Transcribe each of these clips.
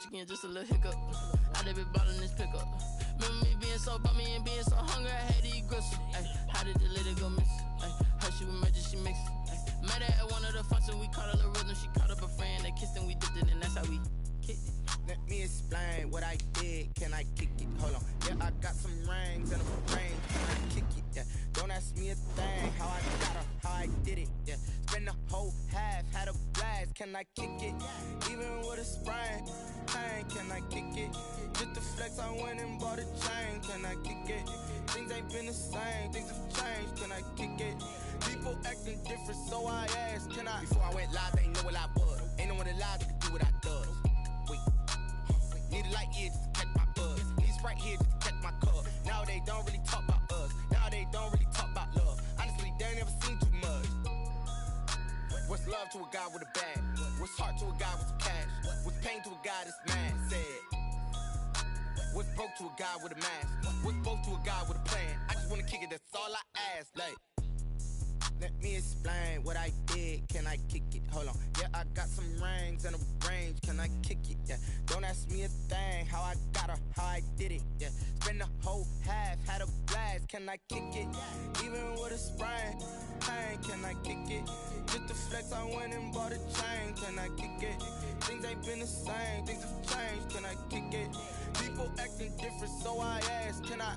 Again, just a little hiccup. I done been bottling this pickup. Remember me being so bummy and being so hungry, I had to eat gristle. Ay, how did the lady go miss? Ay, her she was magic, she mixed. Ay, met her at one of the functions, we caught a little rhythm. She caught up a friend, they kissed and we dipped it, and that's how we kicked it. Let me explain what I did. Can I kick it? Hold on. Yeah, I got some rings and a ring. Can I kick it? Yeah. Don't ask me a thing. How I got her, how I did it. Yeah. Spend the whole half, had a blast. Can I kick it? Even with a sprain. Pain, can I kick it? Just the flex, I went and bought a chain. Can I kick it? Things ain't been the same. Things have changed. Can I kick it? People acting different, so I asked. Can I? Before I went live, they ain't know what I was. Ain't no one alive that could do what I does. Need a light here just to catch my buzz. Need Sprite here just to catch my cup. Now they don't really talk about us. Now they don't really talk about love. Honestly, they ain't never seen too much. What's love to a guy with a bag? What's heart to a guy with some cash? What's pain to a guy that's mad? Said. What's broke to a guy with a mask? What's both to a guy with a plan? I just wanna kick it, that's all I ask. Like, let me explain what I did. Can I kick it? Hold on. Yeah, I got some rings and a range. Can I kick it? Yeah. Don't ask me a thing. How I got her, how I did it. Yeah. Spend the whole half, had a blast. Can I kick it? Even with a sprain. Pain, can I kick it? Just the flex, I went and bought a chain. Can I kick it? Things ain't been the same. Things have changed. Can I kick it? People acting different, so I asked. Can I?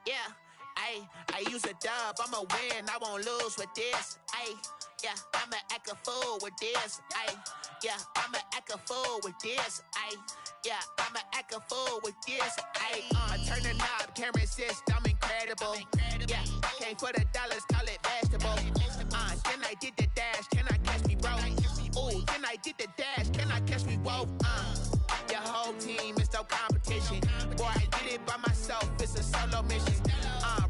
Yeah, I use a dub, I'ma win, I won't lose with this. Yeah, I'ma act a fool with this. Yeah, I'ma act a fool with this. Yeah, I'ma act a fool with this. I turn the knob, camera assist, I'm incredible. Yeah, came for the dollars, call it vegetable. Then I did the dash, can I catch me, bro? Ooh, then I did the dash, can I catch me, whoa? Your whole team is no competition. Boy, I did it by myself, it's a solo mission.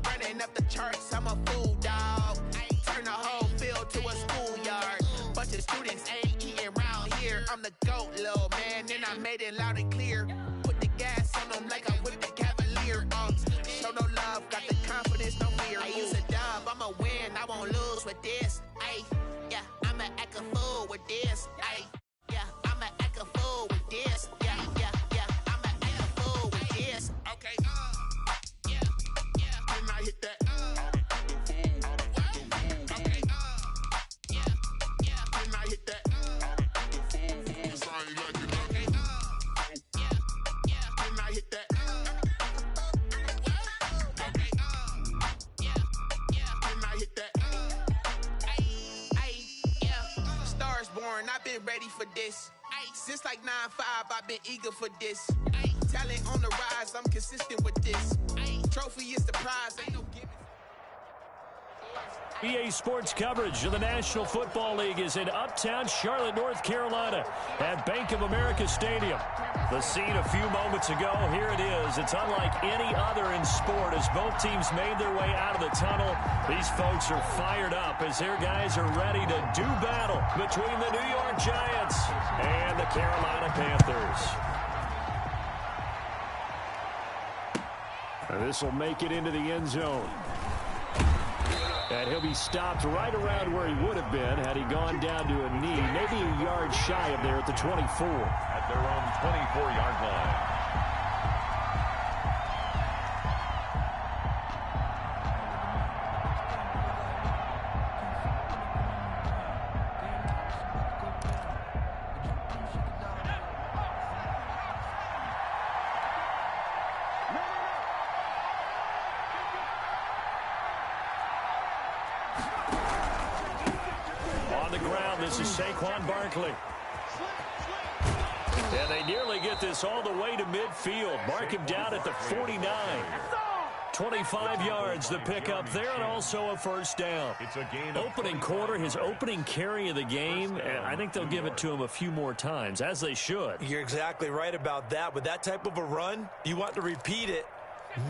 Running up the charts, I'm a fool, dog. Turn the whole field to a schoolyard. Bunch of students ain't eating round here. I'm the GOAT, little man, and I made it loud and clear. Put the gas on them like I whipped the Cavalier. Show no love, got the confidence, no fear. I use a dub, I'ma win, I won't lose with this. Yeah, I'ma act a fool with this. Yeah, I'ma act a fool with this. Yeah, I'ma act a fool with this. Okay, yeah, can I hit that? Okay, yeah, can I hit that? Okay, can I hit that? Okay, can I hit that? Yeah, Stars born, I've been ready for this. Since like 9-5, I've been eager for this. Talent on the rise, I'm consistent with this. Trophy is the prize, ain't no giving. EA Sports coverage of the National Football League is in uptown Charlotte, North Carolina at Bank of America Stadium. The scene a few moments ago, here it is. It's unlike any other in sport as both teams made their way out of the tunnel. These folks are fired up as their guys are ready to do battle between the New York Giants and the Carolina Panthers. This will make it into the end zone. And he'll be stopped right around where he would have been had he gone down to a knee, maybe a yard shy of there at the 24. At their own 24-yard line. This is Saquon Barkley. And they nearly get this all the way to midfield. Mark him down at the 49. 25 yards to pick up there, and also a first down. It's a gain of opening quarter, his opening carry of the game, and I think they'll give it to him a few more times, as they should. You're exactly right about that. With that type of a run, you want to repeat it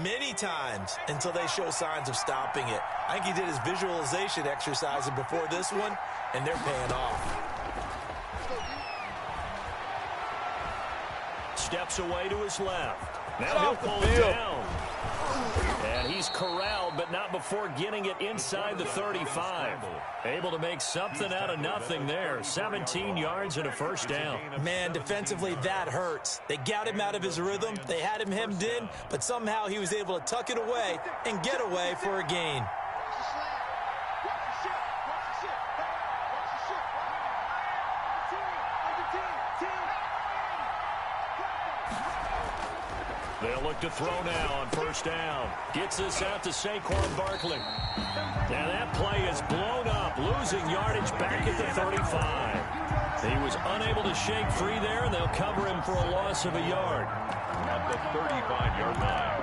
many times until they show signs of stopping it. I think he did his visualization exercise before this one, and they're paying off. Steps away to his left. Now he'll pull it down. And he's corralled, but not before getting it inside the 35. Able to make something out of nothing there. 17 yards and a first down. Man, defensively, that hurts. They got him out of his rhythm. They had him hemmed in, but somehow he was able to tuck it away and get away for a gain. They'll look to throw now on first down. Gets this out to Saquon Barkley. And that play is blown up, losing yardage back at the 35. He was unable to shake free there, and they'll cover him for a loss of a yard. At the 35-yard line.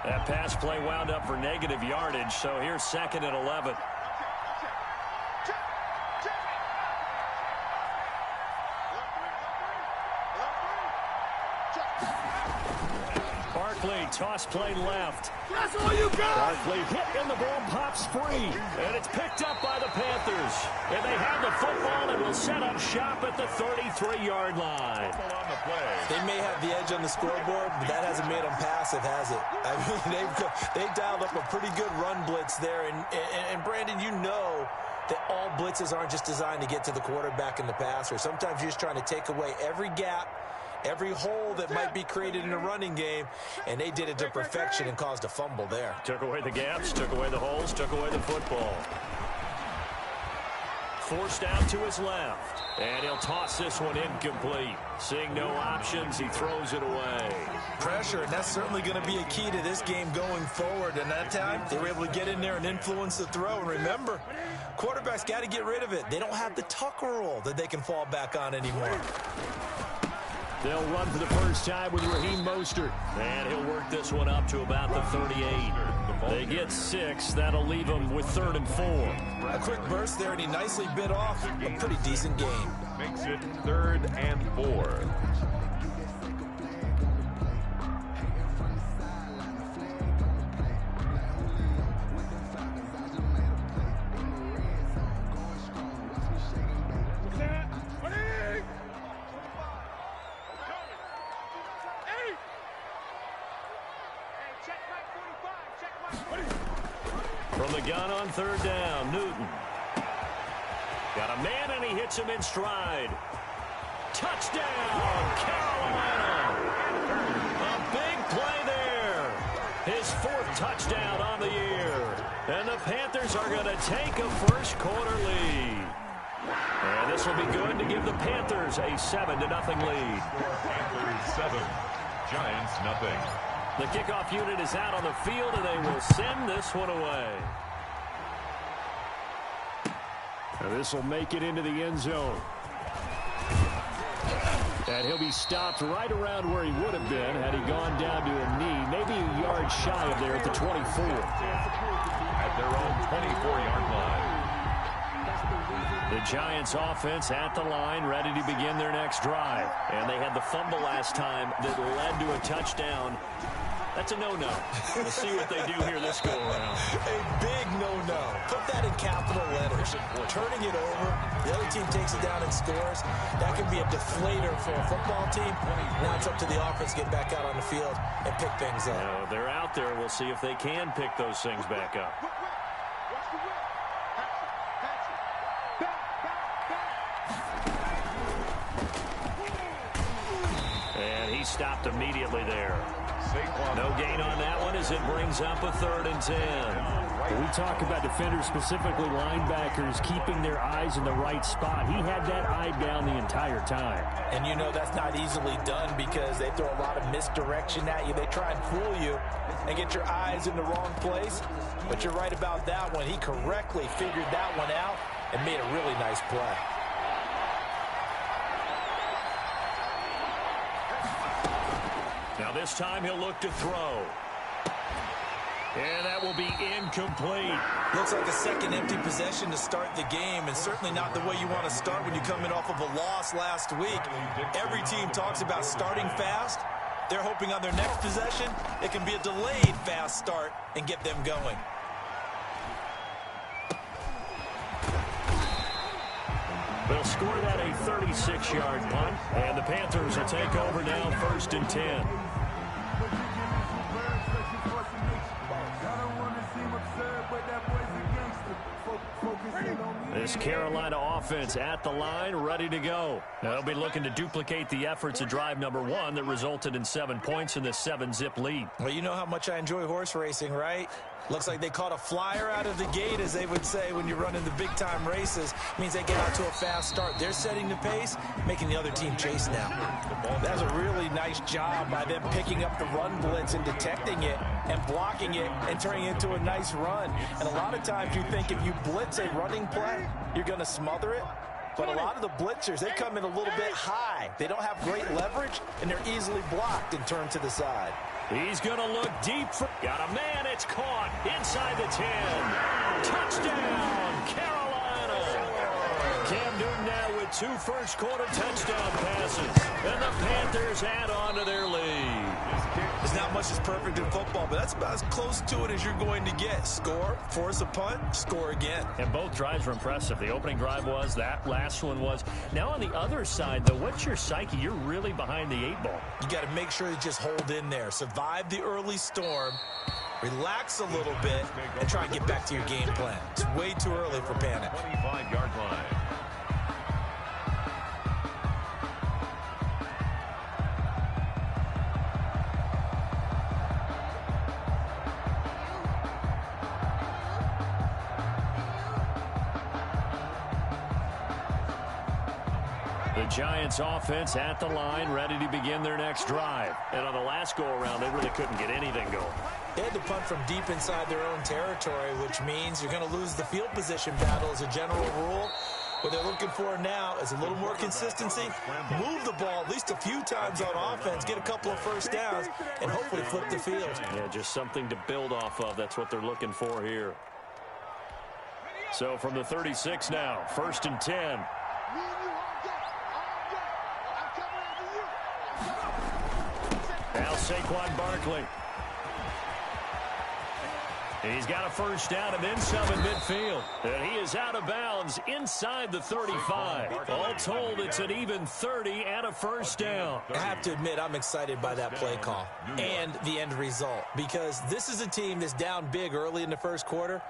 That pass play wound up for negative yardage, so here's 2nd and 11. Barkley, toss play left. That's all you got! Barkley hit and the ball pops free. And it's picked up by the Panthers. And they have the football and will set up shop at the 33-yard line. They may have the edge on the scoreboard, but that hasn't made them passive, has it? I mean, they've dialed up a pretty good run blitz there. And Brandon, you know that all blitzes aren't just designed to get to the quarterback and the passer. Sometimes you're just trying to take away every gap, every hole that might be created in a running game, and they did it to perfection and caused a fumble there. Took away the gaps, took away the holes, took away the football. Forced out to his left, and he'll toss this one incomplete. Seeing no options, he throws it away. Pressure, and that's certainly going to be a key to this game going forward. And that time, they were able to get in there and influence the throw. And remember, quarterbacks got to get rid of it. They don't have the tuck rule that they can fall back on anymore. They'll run for the first time with Raheem Mostert. And he'll work this one up to about the 38. They get 6. That'll leave them with 3rd and 4. A quick burst there, and he nicely bit off a pretty decent game. Makes it 3rd and 4. From the gun on 3rd down, Newton. Got a man, and he hits him in stride. Touchdown, Carolina. A big play there. His 4th touchdown on the year. And the Panthers are going to take a first quarter lead. And this will be good to give the Panthers a 7-0 lead. Panthers 7, Giants nothing. The kickoff unit is out on the field, and they will send this one away. And this will make it into the end zone. And he'll be stopped right around where he would have been had he gone down to a knee, maybe a yard shy of there at the 24. At their own 24-yard line. The Giants offense at the line, ready to begin their next drive. And they had the fumble last time that led to a touchdown. That's a no-no. We'll see what they do here this go-around. A big no-no. Put that in capital letters. Turning it over, the other team takes it down and scores. That can be a deflator for a football team. Now it's up to the offense to get back out on the field and pick things up. No, they're out there. We'll see if they can pick those things back up. And he stopped immediately there. No gain on that one as it brings up a 3rd and 10. We talk about defenders, specifically linebackers, keeping their eyes in the right spot. He had that eye down the entire time. And you know that's not easily done because they throw a lot of misdirection at you. They try and fool you and get your eyes in the wrong place. But you're right about that one. He correctly figured that one out and made a really nice play. Now this time he'll look to throw. And that will be incomplete. Looks like a second empty possession to start the game, and certainly not the way you want to start when you come in off of a loss last week. Every team talks about starting fast. They're hoping on their next possession, it can be a delayed fast start and get them going. They'll score that a 36-yard punt, and the Panthers will take over now 1st and 10. This Carolina offense at the line, ready to go. They'll be looking to duplicate the efforts of drive number 1 that resulted in 7 points in this 7-zip lead. Well, you know how much I enjoy horse racing, right? Looks like they caught a flyer out of the gate, as they would say when you're running the big-time races. Means they get out to a fast start. They're setting the pace, making the other team chase now. That's a really nice job by them picking up the run blitz and detecting it and blocking it and turning it into a nice run. And a lot of times you think if you blitz a running play, you're going to smother it. But a lot of the blitzers, they come in a little bit high. They don't have great leverage, and they're easily blocked and turned to the side. He's going to look deep. Got a man. It's caught inside the 10. Touchdown, Carolina. Cam Newton now with 2 first-quarter touchdown passes. And the Panthers add on to their lead. There's not much that's perfect in football, but that's about as close to it as you're going to get. Score, force a punt, score again. And both drives were impressive. The opening drive was, that last one was. Now on the other side, though, what's your psyche? You're really behind the 8 ball. You got to make sure you just hold in there. Survive the early storm, relax a little bit, and try and get back to your game plan. It's way too early for panic. 25-yard line. The Giants offense at the line, ready to begin their next drive. And on the last go-around, they really couldn't get anything going. They had to punt from deep inside their own territory, which means you're going to lose the field position battle as a general rule. What they're looking for now is a little more consistency, move the ball at least a few times on offense, get a couple of first downs, and hopefully flip the field. Yeah, just something to build off of. That's what they're looking for here. So from the 36 now, 1st and 10. Now Saquon Barkley. He's got a first down and then some in midfield. And he is out of bounds inside the 35. All told, it's an even 30 and a first down. I have to admit, I'm excited by that play call and the end result, because this is a team that's down big early in the first quarter,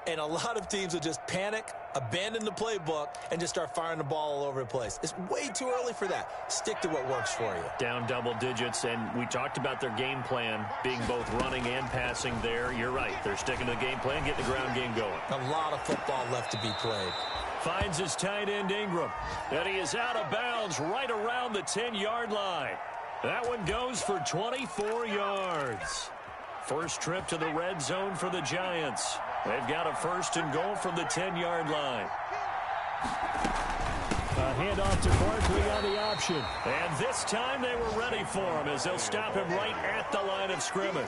and a lot of teams will just panic, abandon the playbook, and just start firing the ball all over the place. It's way too early for that. Stick to what works for you. Down double digits, and we talked about their game plan being both running and passing there. You're right. They're sticking to the game plan, getting the ground game going. A lot of football left to be played. Finds his tight end Ingram, and he is out of bounds right around the 10-yard line. That one goes for 24 yards. First trip to the red zone for the Giants. They've got a 1st and goal from the 10-yard line. A handoff to Barkley on the option. And this time they were ready for him as they'll stop him right at the line of scrimmage.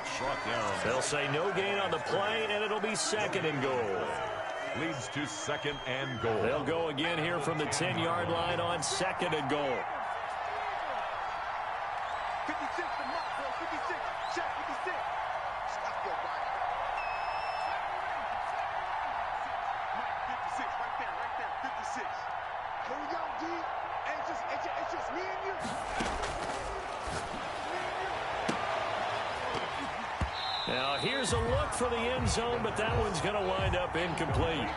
They'll say no gain on the play, and it'll be 2nd and goal. Leads to 2nd and goal. They'll go again here from the 10-yard line on 2nd and goal. 56 to Mark, bro. 56. Check 56. Stop your body. Mike, 56. Right there. 56. Here we go, D. It's just me and you. Now here's a look for the end zone, but that one's going to wind up incomplete.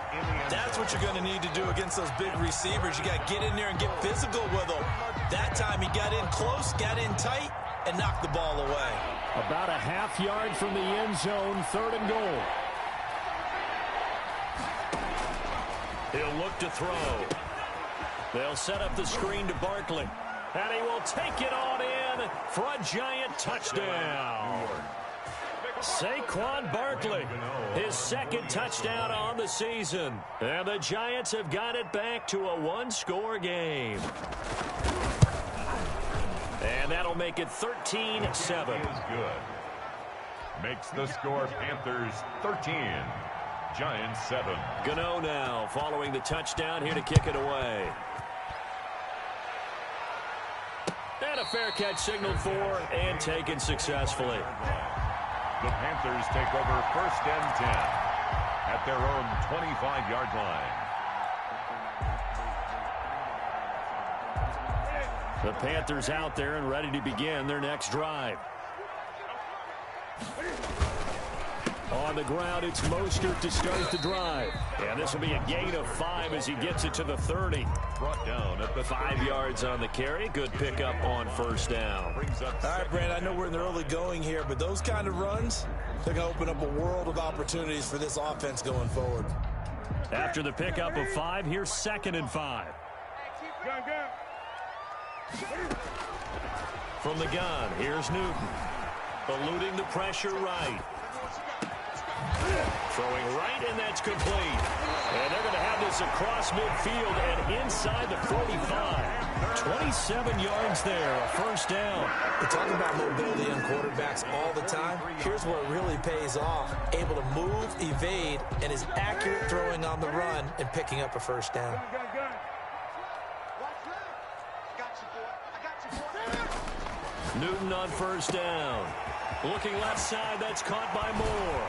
That's what you're going to need to do against those big receivers. You got to get in there and get physical with them. That time he got in close, got in tight, and knocked the ball away. About a half yard from the end zone, 3rd and goal. He'll look to throw. They'll set up the screen to Barkley, and he will take it on in for a giant touchdown. Saquon Barkley, his 2nd touchdown on the season. And the Giants have got it back to a 1-score game. And that'll make it 13-7. Is good. Makes the score Panthers 13, Giants 7. Gano now following the touchdown here to kick it away. And a fair catch signaled for and taken successfully. The Panthers take over 1st and 10 at their own 25-yard line. The Panthers out there and ready to begin their next drive. On the ground, it's Mostert to start the drive. And this will be a gain of 5 as he gets it to the 30. Brought down at the 5 yards on the carry. Good pickup on 1st down. All right, Brandon, I know we're in the early going here, but those kind of runs, they're going to open up a world of opportunities for this offense going forward. After the pickup of 5, here's 2nd and 5. From the gun, here's Newton. Eluding the pressure right. Throwing right, and that's complete. And they're going to have this across midfield and inside the 45. 27 yards there, a 1st down. We're talking about mobility on quarterbacks all the time. Here's where it really pays off. Able to move, evade, and is accurate throwing on the run and picking up a 1st down. Newton on 1st down. Looking left side, that's caught by Moore.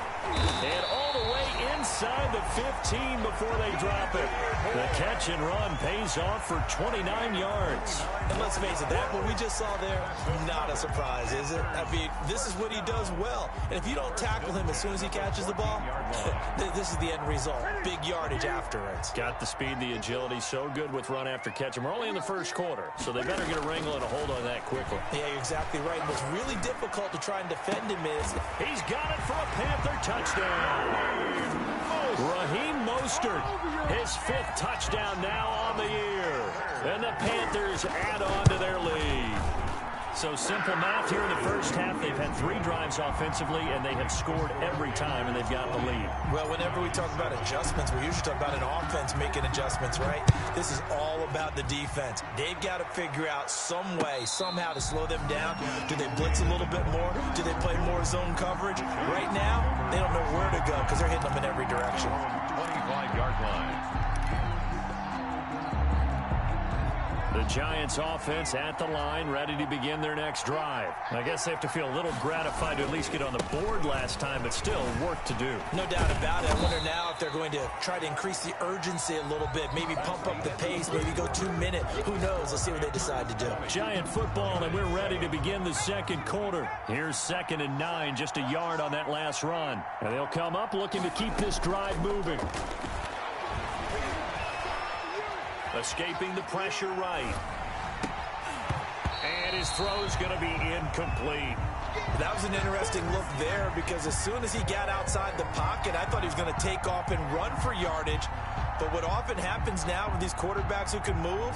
And all the way inside the 15 before they drop it. The catch and run pays off for 29 yards. And let's face it, that what we just saw there, not a surprise, is it? I mean, this is what he does well. And if you don't tackle him as soon as he catches the ball, this is the end result. Big yardage after it. Got the speed, the agility, so good with run after catch. And we're only in the 1st quarter, so they better get a wrangle and a hold on that quickly. Yeah, you're exactly right. What's really difficult to try and defend him is he's got it for a Panther touchdown. Raheem Mostert, his 5th touchdown now on the year. And the Panthers add on to their lead. So simple math here in the 1st half. They've had 3 drives offensively, and they have scored every time, and they've got the lead. Well, whenever we talk about adjustments, we usually talk about an offense making adjustments, right? This is all about the defense. They've got to figure out some way, somehow to slow them down. Do they blitz a little bit more? Do they play more zone coverage? Right now, they don't know where to go because they're hitting them in every direction. 25-yard line. The Giants offense at the line, ready to begin their next drive. I guess they have to feel a little gratified to at least get on the board last time, but still work to do. No doubt about it. I wonder now if they're going to try to increase the urgency a little bit, maybe pump up the pace, maybe go 2-minute. Who knows? Let's see what they decide to do. Giant football, and we're ready to begin the 2nd quarter. Here's 2nd and 9, just a yard on that last run. And they'll come up looking to keep this drive moving. Escaping the pressure right. And his throw's going to be incomplete. That was an interesting look there because as soon as he got outside the pocket, I thought he was going to take off and run for yardage. But what often happens now with these quarterbacks who can move,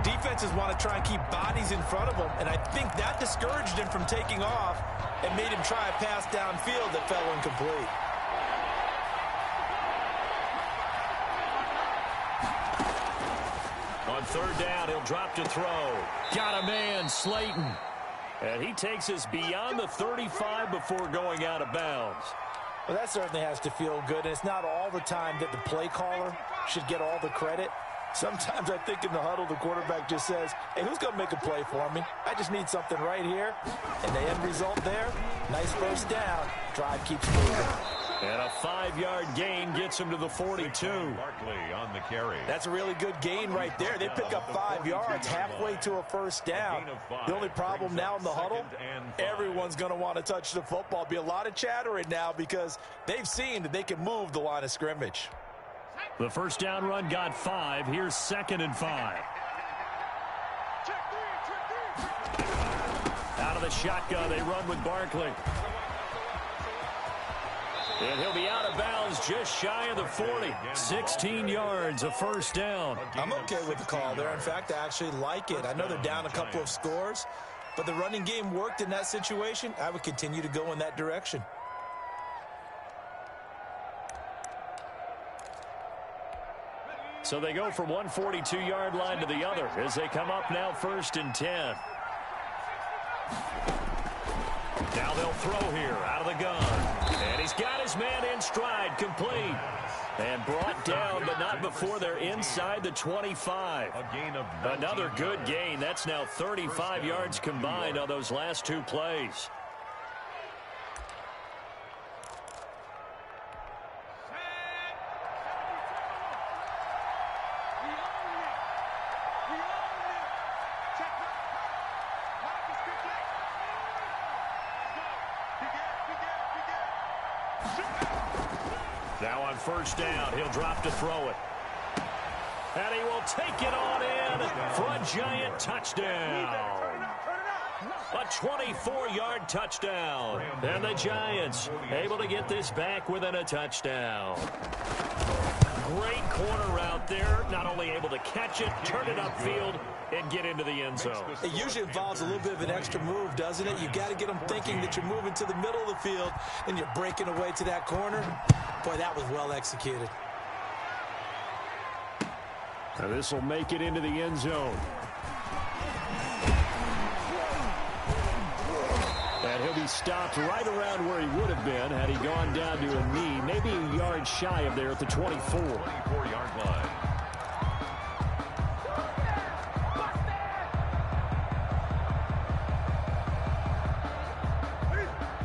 defenses want to try and keep bodies in front of them. And I think that discouraged him from taking off and made him try a pass downfield that fell incomplete. On 3rd down, he'll drop to throw. Got a man, Slayton. And he takes us beyond the 35 before going out of bounds. Well, that certainly has to feel good. And it's not all the time that the play caller should get all the credit. Sometimes I think in the huddle, the quarterback just says, hey, who's going to make a play for me? I just need something right here. And the end result there, nice 1st down. Drive keeps moving. And a 5-yard gain gets him to the 42. Barkley on the carry. That's a really good gain right there. They pick up 5 yards halfway to a 1st down. The only problem now in the huddle, everyone's going to want to touch the football. Be a lot of chattering now because they've seen that they can move the line of scrimmage. The 1st down run got 5. Here's 2nd and 5. Out of the shotgun, they run with Barkley. And he'll be out of bounds just shy of the 40. 16 yards, a 1st down. I'm okay with the call there. In fact, I actually like it. I know they're down a couple of scores, but the running game worked in that situation. I would continue to go in that direction. So they go from one 42-yard line to the other as they come up now 1st and 10. Now they'll throw here out of the gun. And he's got his man in stride, complete. And brought down, but not before they're inside the 25. Another good gain. That's now 35 yards combined on those last two plays. Now on first down, he'll drop to throw it. And he will take it on in for a giant touchdown. A 24-yard touchdown. And the Giants able to get this back within a touchdown. Great corner route there. Not only able to catch it, turn it upfield, and get into the end zone. It usually involves a little bit of an extra move, doesn't it? You got to get them thinking that you're moving to the middle of the field and you're breaking away to that corner. Boy, that was well executed. Now this will make it into the end zone. And he'll be stopped right around where he would have been had he gone down to a knee, maybe a yard shy of there at the 24. 24-yard line.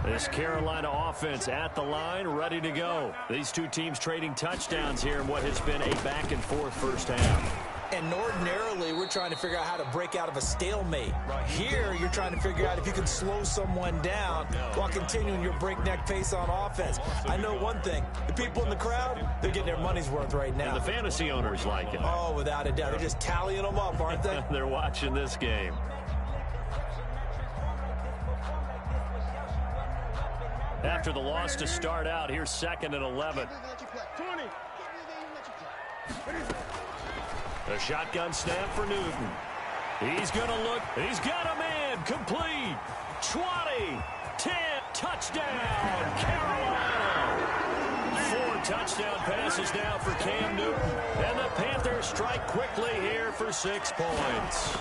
This Carolina offense at the line, ready to go. These two teams trading touchdowns here in what has been a back-and-forth first half. And ordinarily, we're trying to figure out how to break out of a stalemate. Here, you're trying to figure out if you can slow someone down while continuing your breakneck pace on offense. I know one thing. The people in the crowd, they're getting their money's worth right now. And the fantasy owners like it. Oh, without a doubt. They're just tallying them up, aren't they? They're watching this game. After the loss to start out, here's 2nd and 11. A shotgun snap for Newton. He's going to look. He's got a man. Complete. 20. 10. Touchdown. Carolina. 4 touchdown passes now for Cam Newton. And the Panthers strike quickly here for 6 points.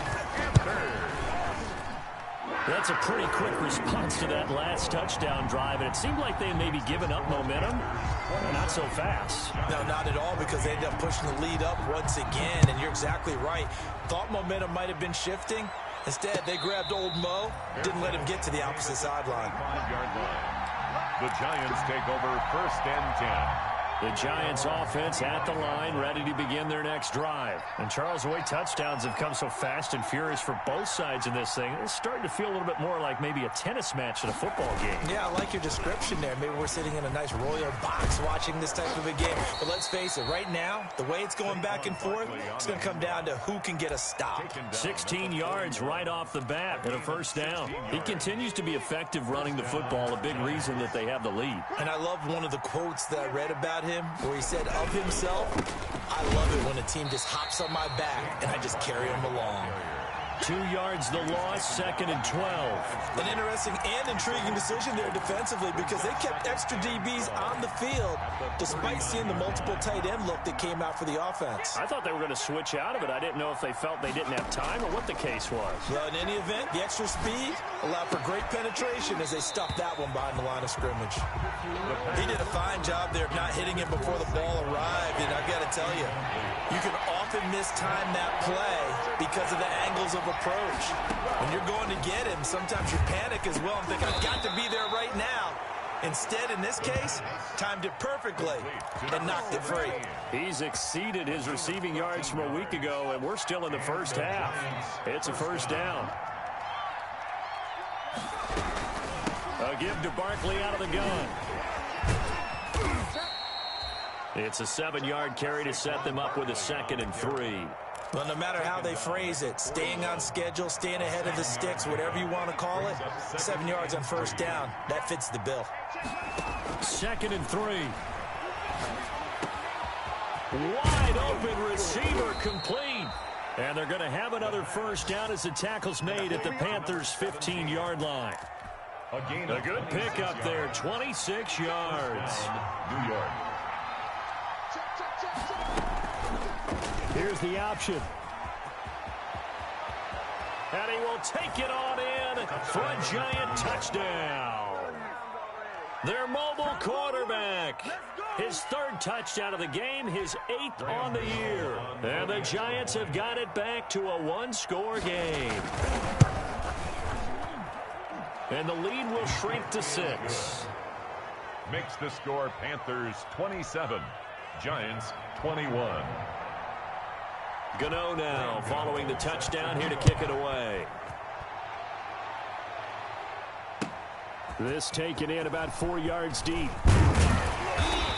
That's a pretty quick response to that last touchdown drive, and it seemed like they may be giving up momentum. Not so fast. No, not at all, because they ended up pushing the lead up once again, and you're exactly right. Thought momentum might have been shifting. Instead, they grabbed old Mo, didn't let him get to the opposite sideline. 5-yard line. The Giants take over 1st and 10. The Giants offense at the line, ready to begin their next drive. And Charles, the way touchdowns have come so fast and furious for both sides in this thing, it's starting to feel a little bit more like maybe a tennis match in a football game. Yeah, I like your description there. Maybe we're sitting in a nice royal box watching this type of a game. But let's face it, right now, the way it's going back and forth, it's going to come down to who can get a stop. 16 yards right off the bat and a first down. He continues to be effective running the football, a big reason that they have the lead. And I love one of the quotes that I read about him, where he said of himself, I love it when a team just hops on my back and I just carry him along. 2 yards the loss, 2nd and 12. An interesting and intriguing decision there defensively, because they kept extra DBs on the field despite seeing the multiple tight end look that came out for the offense. I thought they were going to switch out of it. I didn't know if they felt they didn't have time or what the case was. Well, in any event, the extra speed allowed for great penetration as they stuffed that one behind the line of scrimmage. He did a fine job there of not hitting him before the ball arrived, and I've got to tell you, you can often mistime that play because of the angles of approach. When you're going to get him, sometimes you panic as well and think, I've got to be there right now. Instead, in this case, timed it perfectly and knocked it free. He's exceeded his receiving yards from a week ago, and we're still in the first half. It's a first down. A give to Barkley out of the gun. It's a 7-yard carry to set them up with a 2nd and 3. Well, no matter how they phrase it, staying on schedule, staying ahead of the sticks, whatever you want to call it, 7 yards on first down, that fits the bill. 2nd and 3. Wide open receiver, complete. And they're going to have another first down as the tackle's made at the Panthers' 15-yard line. A good pickup there, 26 yards. New York. Here's the option. And he will take it on in for a Giant touchdown. Their mobile quarterback. His third touchdown of the game, his 8th on the year. And the Giants have got it back to a one-score game. And the lead will shrink to 6. Makes the score Panthers 27, Giants 21. Gano now following the touchdown here to kick it away. This taken in about 4 yards deep.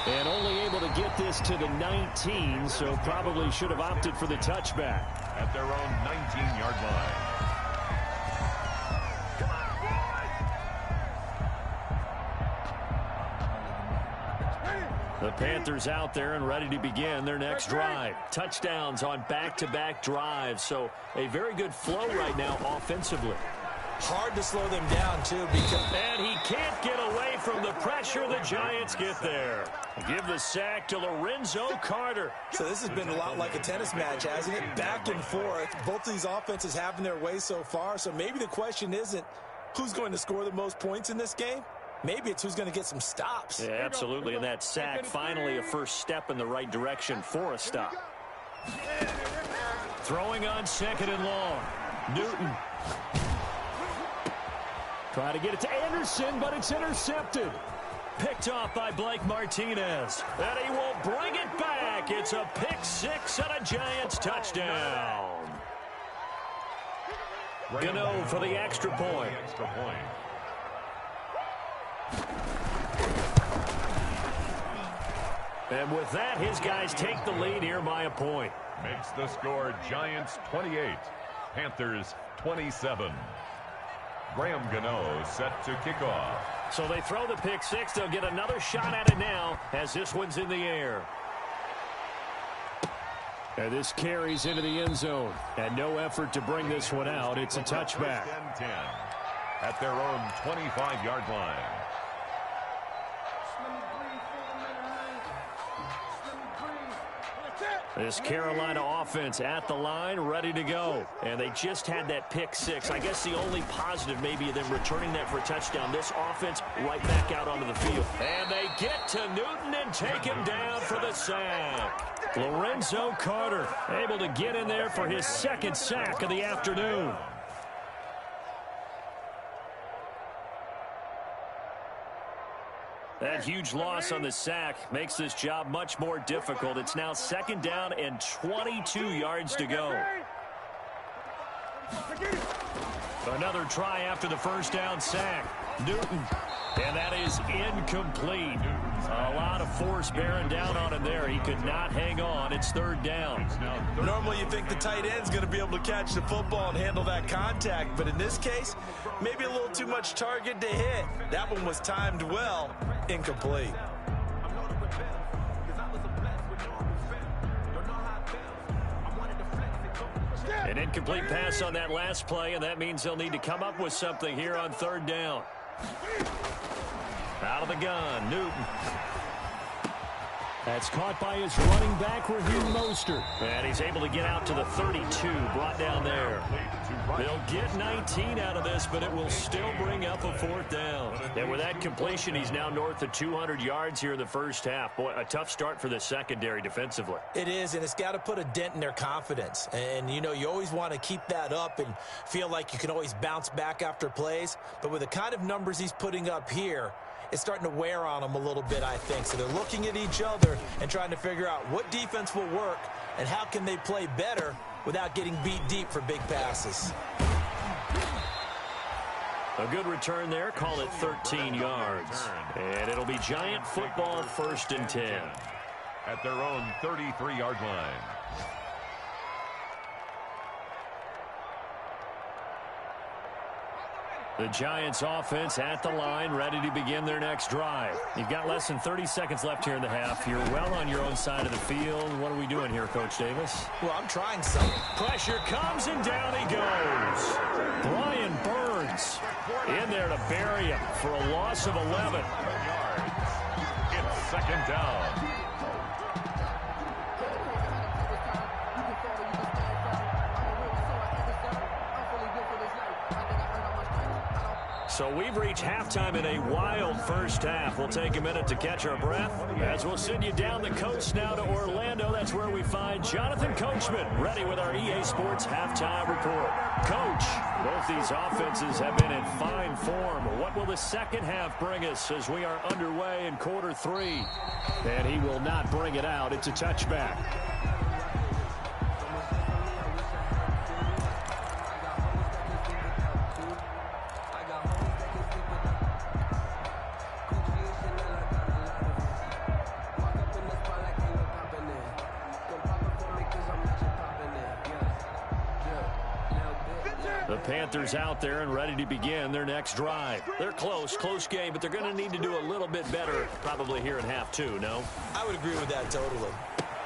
And only able to get this to the 19, so probably should have opted for the touchback. At their own 19-yard line. The Panthers out there and ready to begin their next drive. Touchdowns on back-to-back drives, so a very good flow right now offensively. Hard to slow them down, too, because... And he can't get away from the pressure. The Giants get there. Give the sack to Lorenzo Carter. So this has been a lot like a tennis match, hasn't it? Back and forth. Both of these offenses having their way so far, so maybe the question isn't who's going to score the most points in this game. Maybe it's who's going to get some stops. Yeah, absolutely. And that sack, finally a first step in the right direction for a stop. Throwing on 2nd and long. Newton. Try to get it to Anderson, but it's intercepted. Picked off by Blake Martinez. And he will bring it back. It's a pick 6 and a Giants touchdown. Gano for the extra point. And with that, his guys take the lead here by a point. Makes the score Giants 28, Panthers 27. Graham Gano set to kick off. So they throw the pick 6. They'll get another shot at it now as this one's in the air. And this carries into the end zone. And no effort to bring this one out. It's a touchback. 10 at their own 25-yard line. This Carolina offense at the line, ready to go. And they just had that pick 6. I guess the only positive maybe of them returning that for a touchdown. This offense right back out onto the field. And they get to Newton and take him down for the sack. Lorenzo Carter able to get in there for his 2nd sack of the afternoon. That huge loss on the sack makes this job much more difficult. It's now 2nd down and 22 yards to go. Another try after the first down sack. Newton. And that is incomplete. A lot of force bearing down on him there. He could not hang on. It's 3rd down. Normally you think the tight end's going to be able to catch the football and handle that contact, but in this case, maybe a little too much target to hit. That one was timed well. Incomplete. An incomplete pass on that last play, and that means they'll need to come up with something here on 3rd down. Out of the gun, Newton. That's caught by his running back, Raheem Mostert. And he's able to get out to the 32, brought down there. They'll get 19 out of this, but it will still bring up a 4th down. And with that completion, he's now north of 200 yards here in the first half. Boy, a tough start for the secondary defensively. It is, and it's got to put a dent in their confidence. And, you know, you always want to keep that up and feel like you can always bounce back after plays. But with the kind of numbers he's putting up here, it's starting to wear on them a little bit, I think. So they're looking at each other and trying to figure out what defense will work and how can they play better without getting beat deep for big passes. A good return there. Call it 13 yards. And it'll be Giant football, 1st and 10. At their own 33-yard line. The Giants offense at the line, ready to begin their next drive. You've got less than 30 seconds left here in the half. You're well on your own side of the field. What are we doing here, Coach Davis? Well, I'm trying something. Pressure comes, and down he goes. Brian Burns in there to bury him for a loss of 11. It's 2nd down. So we've reached halftime in a wild first half. We'll take a minute to catch our breath as we'll send you down the coast now to Orlando. That's where we find Jonathan Coachman ready with our EA Sports halftime report. Coach, both these offenses have been in fine form. What will the second half bring us as we are underway in quarter 3? And he will not bring it out. It's a touchback. The Panthers out there and ready to begin their next drive. They're close game, but they're going to need to do a little bit better probably here in half 2, no? I would agree with that totally.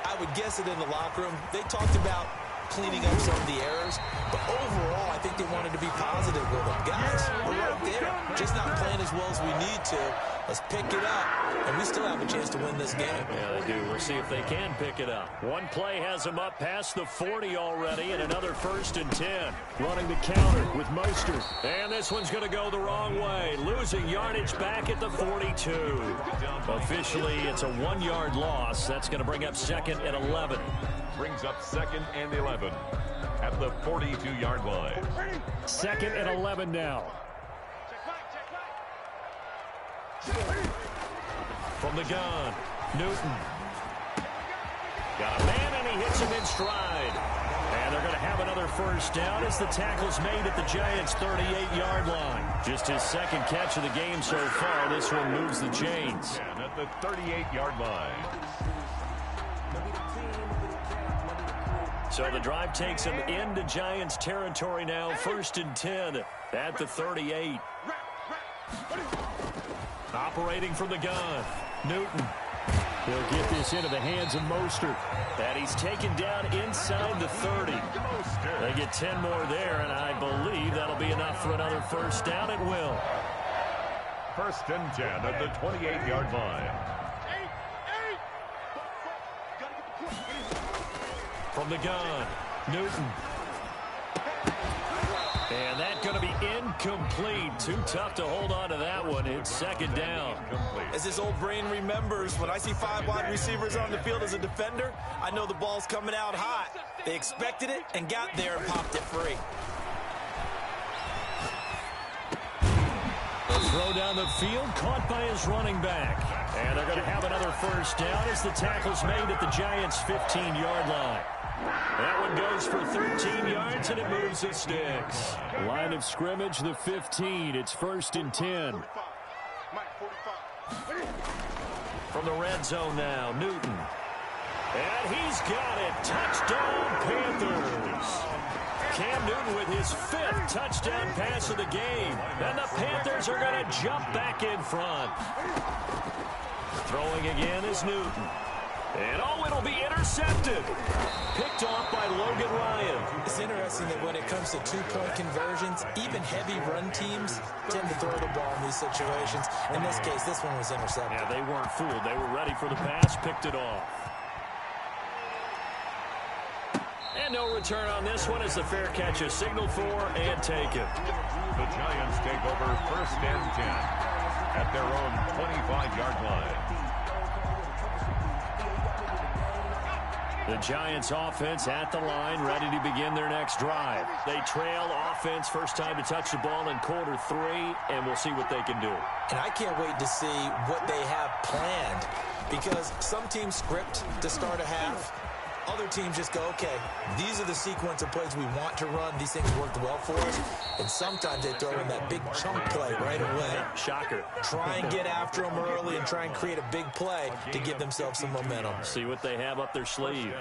I would guess it in the locker room. They talked about cleaning up some of the errors, but overall, I think they wanted to be positive with them. Guys, we're right there. Just not playing as well as we need to. Let's pick it up, and we still have a chance to win this game. Yeah, they do. We'll see if they can pick it up. One play has them up past the 40 already, and another 1st and 10. Running the counter with Mostert. And this one's going to go the wrong way. Losing yardage back at the 42. Officially, it's a 1-yard loss. That's going to bring up 2nd and 11. Brings up 2nd and 11 at the 42-yard line. 2nd and 11 now. From the gun, Newton. Got a man, and he hits him in stride. And they're going to have another 1st down as the tackle's made at the Giants' 38-yard line. Just his 2nd catch of the game so far. This one moves the chains. And at the 38-yard line. So the drive takes him into Giants territory now. 1st and 10 at the 38. Operating from the gun, Newton. He'll get this into the hands of Mostert. And he's taken down inside the 30. They get 10 more there, and I believe that'll be enough for another 1st down. It will. 1st and 10 at the 28-yard line. From the gun, Newton. And that's going to be incomplete. Too tough to hold on to that one. It's 2nd down. As his old brain remembers, when I see 5 wide receivers on the field as a defender, I know the ball's coming out hot. They expected it and got there and popped it free. Throw down the field, caught by his running back. And they're going to have another 1st down as the tackle's made at the Giants' 15-yard line. That one goes for 13 yards, and it moves the sticks. Line of scrimmage, the 15. It's 1st and 10. From the red zone now, Newton. And he's got it. Touchdown, Panthers. Cam Newton with his 5th touchdown pass of the game. And the Panthers are going to jump back in front. Throwing again is Newton. And it'll be intercepted. Picked off by Logan Ryan. It's interesting that when it comes to 2-point conversions, even heavy run teams tend to throw the ball in these situations. In this case, this one was intercepted. Yeah, they weren't fooled. They were ready for the pass, picked it off. And no return on this one as the fair catch is signaled for and taken. The Giants take over 1st and 10 at their own 25-yard line. The Giants offense at the line, ready to begin their next drive. They trail offense, first time to touch the ball in quarter 3, and we'll see what they can do. And I can't wait to see what they have planned, because some teams script to start a half. Other teams just go, okay, these are the sequence of plays we want to run. These things worked well for us. And sometimes they throw in that big chunk play right away. Shocker. Try and get after them early and try and create a big play to give themselves some momentum. See what they have up their sleeve.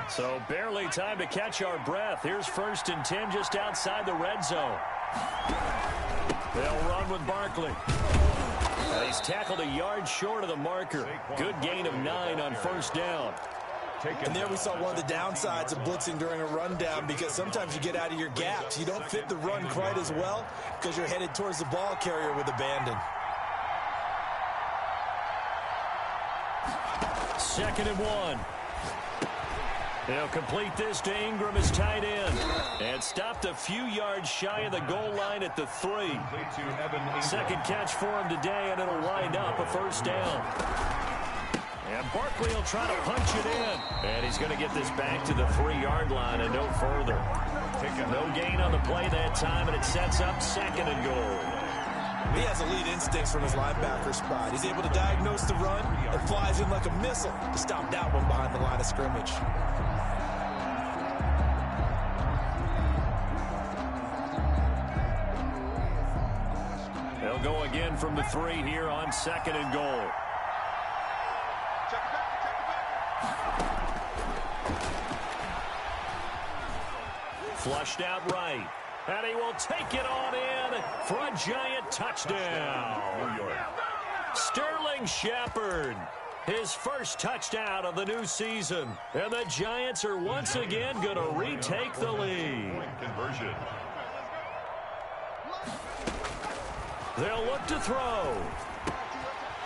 So barely time to catch our breath. Here's 1st and 10 just outside the red zone. They'll run with Barkley. He's tackled a yard short of the marker. Good gain of 9 on 1st down. And there we saw one of the downsides of blitzing during a rundown, because sometimes you get out of your gaps. You don't fit the run quite as well because you're headed towards the ball carrier with abandon. 2nd and 1. They'll complete this to Ingram as tight end. And stopped a few yards shy of the goal line at the 3. Second catch for him today, and it'll wind up a first down. And Barkley will try to punch it in. And he's going to get this back to the 3-yard line and no further. No gain on the play that time, and it sets up second and goal. He has elite instincts from his linebacker spot. He's able to diagnose the run and flies in like a missile to stop that one behind the line of scrimmage. They'll go again from the 3 here on second and goal. Flushed out right. And he will take it on in for a giant touchdown. New York. Sterling Shepard, his first touchdown of the new season. And the Giants are once again going to retake the lead. Conversion. They'll look to throw.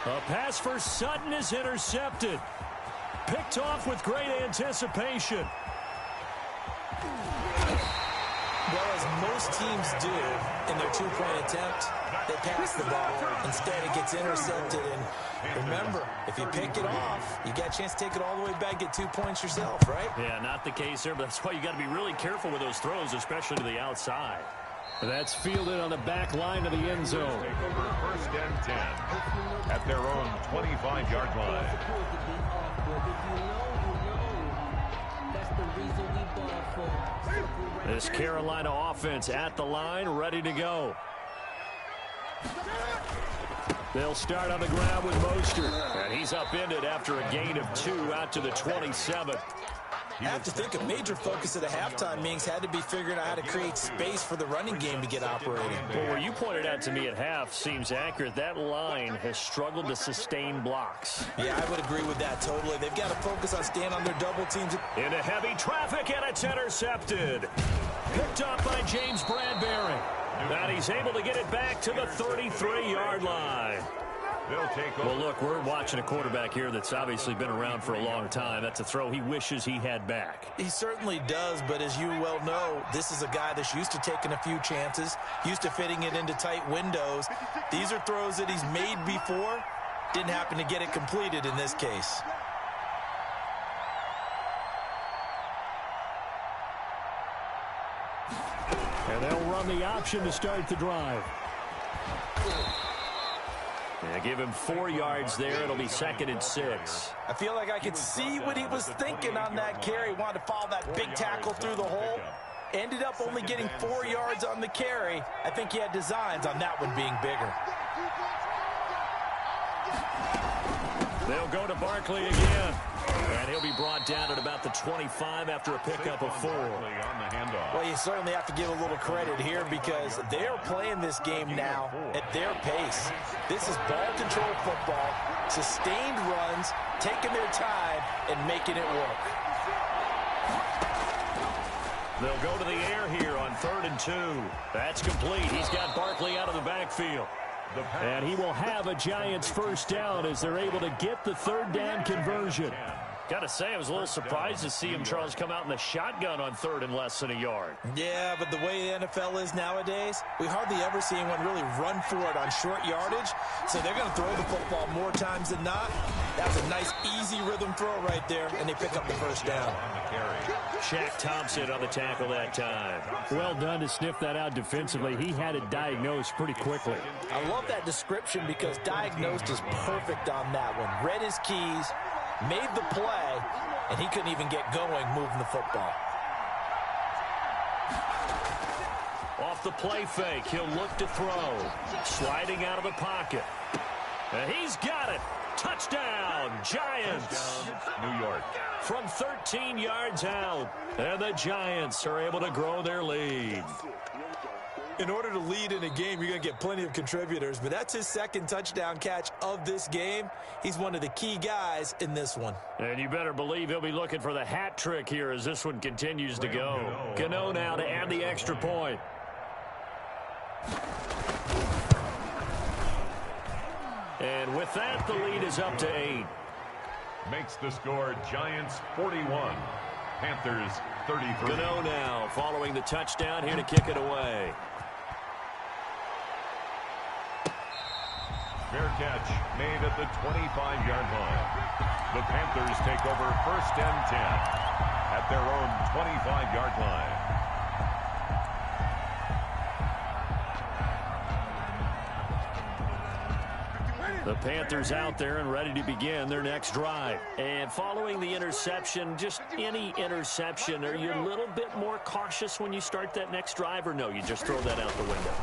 A pass for Sutton is intercepted. Picked off with great anticipation. Well, as most teams do in their two-point attempt, they pass the ball. Instead, it gets intercepted. And remember, if you pick it off, you got a chance to take it all the way back, get 2 points yourself, right? Yeah, not the case there, but that's why you got to be really careful with those throws, especially to the outside. That's fielded on the back line of the end zone. Take over first and 10 at their own 25-yard line. This Carolina offense at the line, ready to go. They'll start on the ground with Mostert. And he's upended after a gain of 2 out to the 27. I have to think a major focus of the halftime meetings had to be figuring out how to create space for the running game to get operating. Well, where you pointed out to me at half seems accurate. That line has struggled to sustain blocks. Yeah, I would agree with that totally. They've got to focus on staying on their double teams. Into heavy traffic, and it's intercepted. Picked up by James Bradbury. And he's able to get it back to the 33-yard line. They'll take over. Well, look, we're watching a quarterback here that's obviously been around for a long time. That's a throw he wishes he had back. He certainly does, but as you well know, this is a guy that's used to taking a few chances, used to fitting it into tight windows. These are throws that he's made before. Didn't happen to get it completed in this case. And they'll run the option to start the drive. Yeah, give him 4 yards there. It'll be 2nd and 6. I feel like I could see what he was thinking on that carry. Wanted to follow that big tackle through the hole. Ended up only getting 4 yards on the carry. I think he had designs on that one being bigger. They'll go to Barkley again. And he'll be brought down at about the 25 after a pickup of 4. Well, you certainly have to give a little credit here because they're playing this game now at their pace. This is ball control football, sustained runs, taking their time, and making it work. They'll go to the air here on 3rd and 2. That's complete. He's got Barkley out of the backfield. And he will have a Giants first down as they're able to get the 3rd down conversion. Got to say, I was a little surprised to see him, Charles, come out in the shotgun on 3rd and less than a yard. Yeah, but the way the NFL is nowadays, we hardly ever see anyone really run for it on short yardage. So they're going to throw the football more times than not. That was a nice, easy rhythm throw right there, and they pick up the first down. Shaq Thompson on the tackle that time. Well done to sniff that out defensively. He had it diagnosed pretty quickly. I love that description because diagnosed is perfect on that one. Read his keys, made the play, and he couldn't even get going moving the football. Off the play fake, he'll look to throw. Sliding out of the pocket. And he's got it. Touchdown, Giants. New York. From 13 yards out. And the Giants are able to grow their lead. In order to lead in a game, you're going to get plenty of contributors, but that's his 2nd touchdown catch of this game. He's one of the key guys in this one. And you better believe he'll be looking for the hat trick here as this one continues to go. Gano now to add the extra point. And with that, the lead is up to 8. Makes the score Giants 41, Panthers 33. Gano now following the touchdown here to kick it away. Fair catch made at the 25-yard line. The Panthers take over 1st and 10 at their own 25-yard line. The Panthers out there and ready to begin their next drive. And following the interception, just any interception, are you a little bit more cautious when you start that next drive, or no, you just throw that out the window?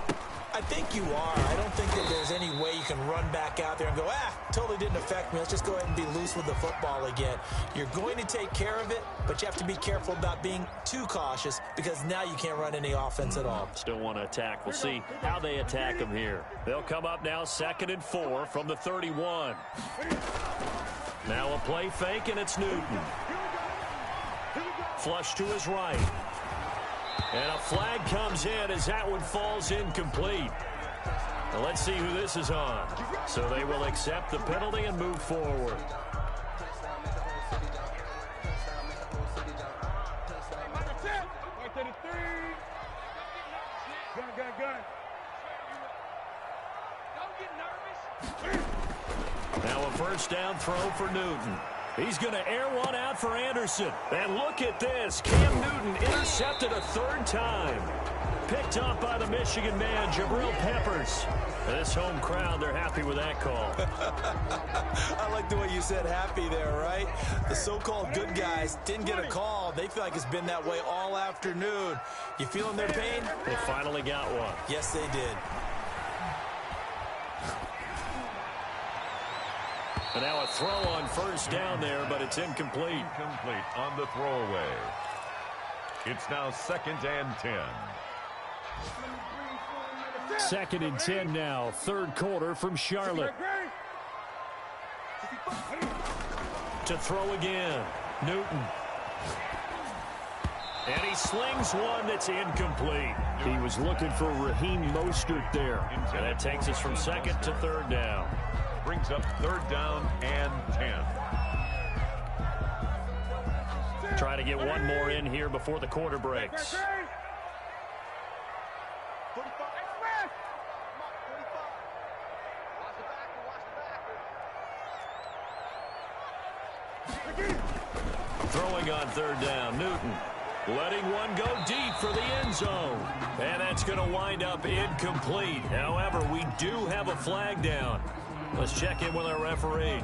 I think you are. I don't think that there's any way you can run back out there and go, totally didn't affect me. Let's just go ahead and be loose with the football again. You're going to take care of it, but you have to be careful about being too cautious because now you can't run any offense at all. Still want to attack. We'll see how they attack them here. They'll come up now 2nd and 4 from the 31. Now a play fake, and it's Newton. Flush to his right. And a flag comes in as that one falls incomplete. Now let's see who this is on. So they will accept the penalty and move forward. Now a 1st down throw for Newton. He's going to air one out for Anderson. And look at this. Cam Newton intercepted a 3rd time. Picked up by the Michigan man, Jabril Peppers. This home crowd, they're happy with that call. I like the way you said happy there, right? The so-called good guys didn't get a call. They feel like it's been that way all afternoon. You feeling their pain? They finally got one. Yes, they did. And now a throw on 1st down there, but it's incomplete. Incomplete on the throwaway. It's now 2nd and 10. 2nd and 10 now, 3rd quarter from Charlotte. To throw again, Newton. And he slings one that's incomplete. He was looking for Raheem Mostert there. And that takes us from 2nd to 3rd down. Brings up 3rd down and 10. Try to get one more in here before the quarter breaks. Throwing on 3rd down, Newton. Letting one go deep for the end zone. And that's going to wind up incomplete. However, we do have a flag down. Let's check in with our referee.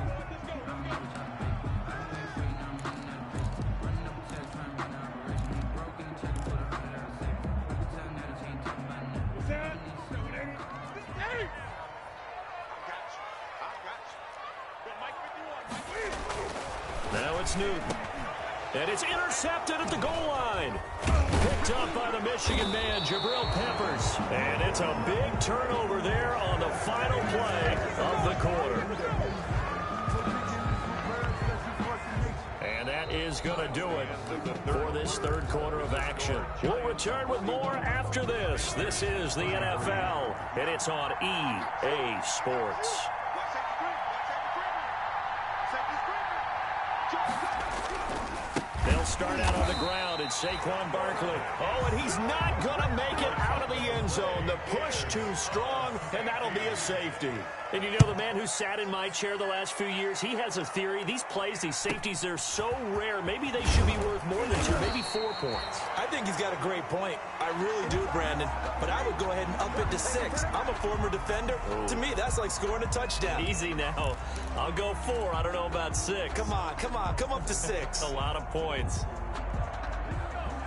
Now it's Newton. And it's intercepted at the goal line. Picked up by the Michigan man, Jabril Peppers. And it's a big turnover there on the final play of the quarter. And that is going to do it for this 3rd quarter of action. We'll return with more after this. This is the NFL, and it's on EA Sports. They'll start out on the ground, and Saquon Barkley. Oh, and he's not going to make it out of the end zone. The push too strong, and that'll be a safety. And you know, the man who sat in my chair the last few years, he has a theory. These plays, these safeties, they're so rare. Maybe they should be worth more than 2, maybe 4 points. I think he's got a great point. I really do, Brandon. But I would go ahead and up it to 6. I'm a former defender. Oh. To me, that's like scoring a touchdown. Easy now. I'll go 4. I don't know about 6. Come on. Come up to 6. A lot of points.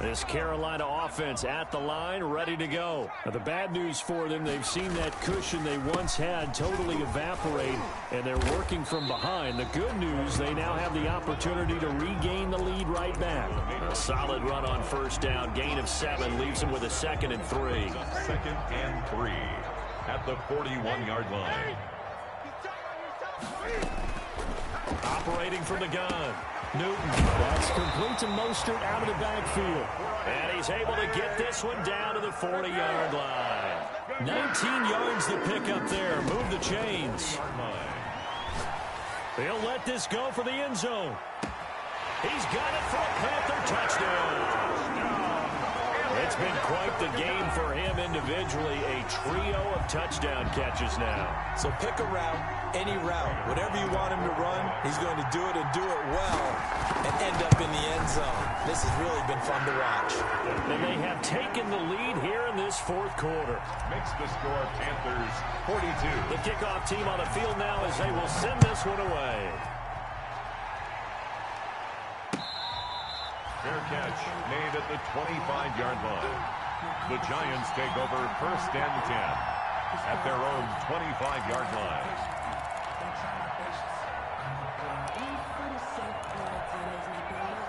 This Carolina offense at the line, ready to go. Now, the bad news for them, they've seen that cushion they once had totally evaporate, and they're working from behind. The good news, they now have the opportunity to regain the lead right back. A solid run on 1st down, gain of 7, leaves them with a 2nd and 3. 2nd and 3 at the 41-yard line. Operating from the gun. Newton. That's complete to Mostert out of the backfield. And he's able to get this one down to the 40-yard line. 19 yards to pick up there. Move the chains. They'll let this go for the end zone. He's got it for a Panther touchdown. It's been quite the game for him individually. A trio of touchdown catches now. So pick a route, any route. Whatever you want him to run, he's going to do it and do it well and end up in the end zone. This has really been fun to watch. And they have taken the lead here in this fourth quarter. Makes the score Panthers 42. The kickoff team on the field now as they will send this one away. Fair catch made at the 25-yard line. The Giants take over first and 10 at their own 25-yard line.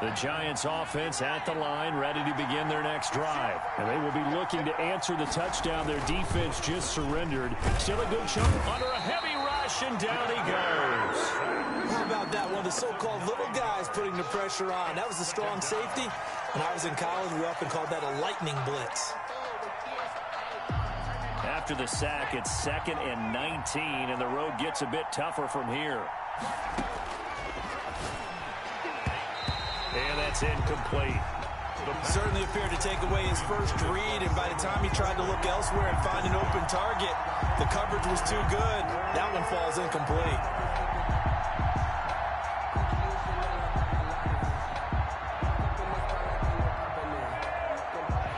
The Giants offense at the line, ready to begin their next drive. And they will be looking to answer the touchdown their defense just surrendered. Still a good chunk under a heavy rush, and down he goes. How about that? One of the so-called little guys putting the pressure on. That was a strong safety. When I was in college, we often called that a lightning blitz. After the sack, it's 2nd and 19, and the road gets a bit tougher from here. And that's incomplete. Certainly appeared to take away his first read, and by the time he tried to look elsewhere and find an open target, the coverage was too good. That one falls incomplete.